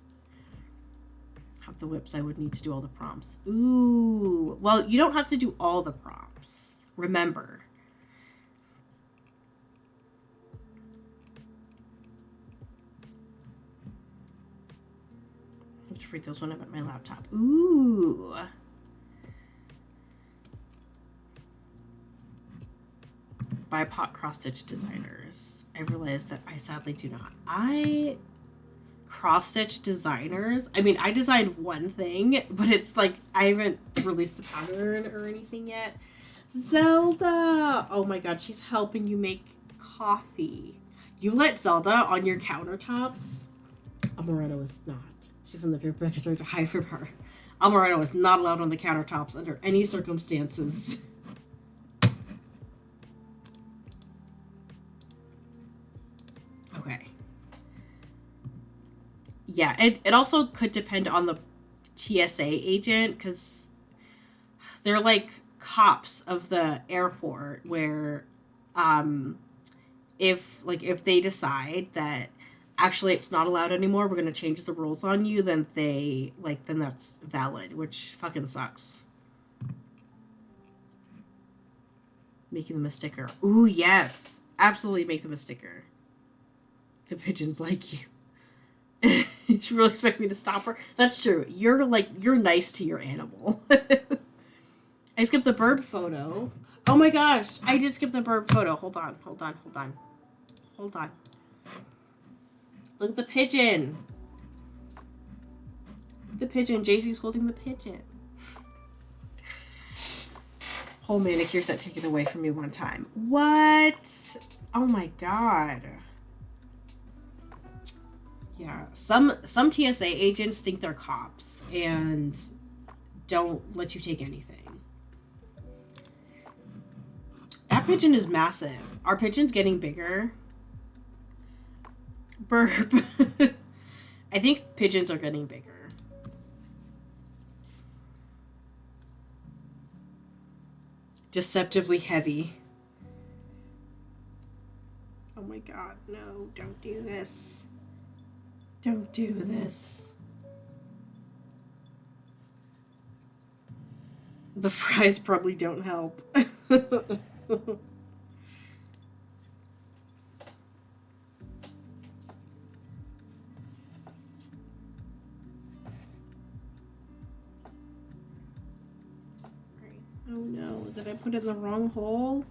Have the whips I would need to do all the prompts. Ooh. Well, you don't have to do all the prompts. Remember. I have to read those when I'm at my laptop. Ooh. BIPOC cross-stitch designers. I realized that I sadly do not. Cross-stitch designers. I mean, I designed one thing, but it's like I haven't released the pattern or anything yet. Zelda! Oh my god, she's helping you make coffee. You let Zelda on your countertops? Amaretto is not. She's from the Pure Package to hide from her. Amaretto is not allowed on the countertops under any circumstances. Okay. Yeah, it also could depend on the TSA agent, because they're like cops of the airport where if they decide that actually it's not allowed anymore, we're going to change the rules on you, then then that's valid, which fucking sucks. Making them a sticker. Ooh, yes. Absolutely make them a sticker. The pigeons like you. You really expect me to stop her? That's true. You're nice to your animal. I skipped the bird photo. Oh my gosh. I did skip the bird photo. Hold on. Look at the pigeon. The pigeon. Jay-Z's holding the pigeon. Whole manicure set taken away from me one time. What? Oh my god. Yeah, some TSA agents think they're cops and don't let you take anything. That pigeon is massive. Our pigeon's getting bigger. Burp. I think pigeons are getting bigger. Deceptively heavy. Oh my god, no, don't do this. Don't do this. The fries probably don't help. Oh no, did I put it in the wrong hole?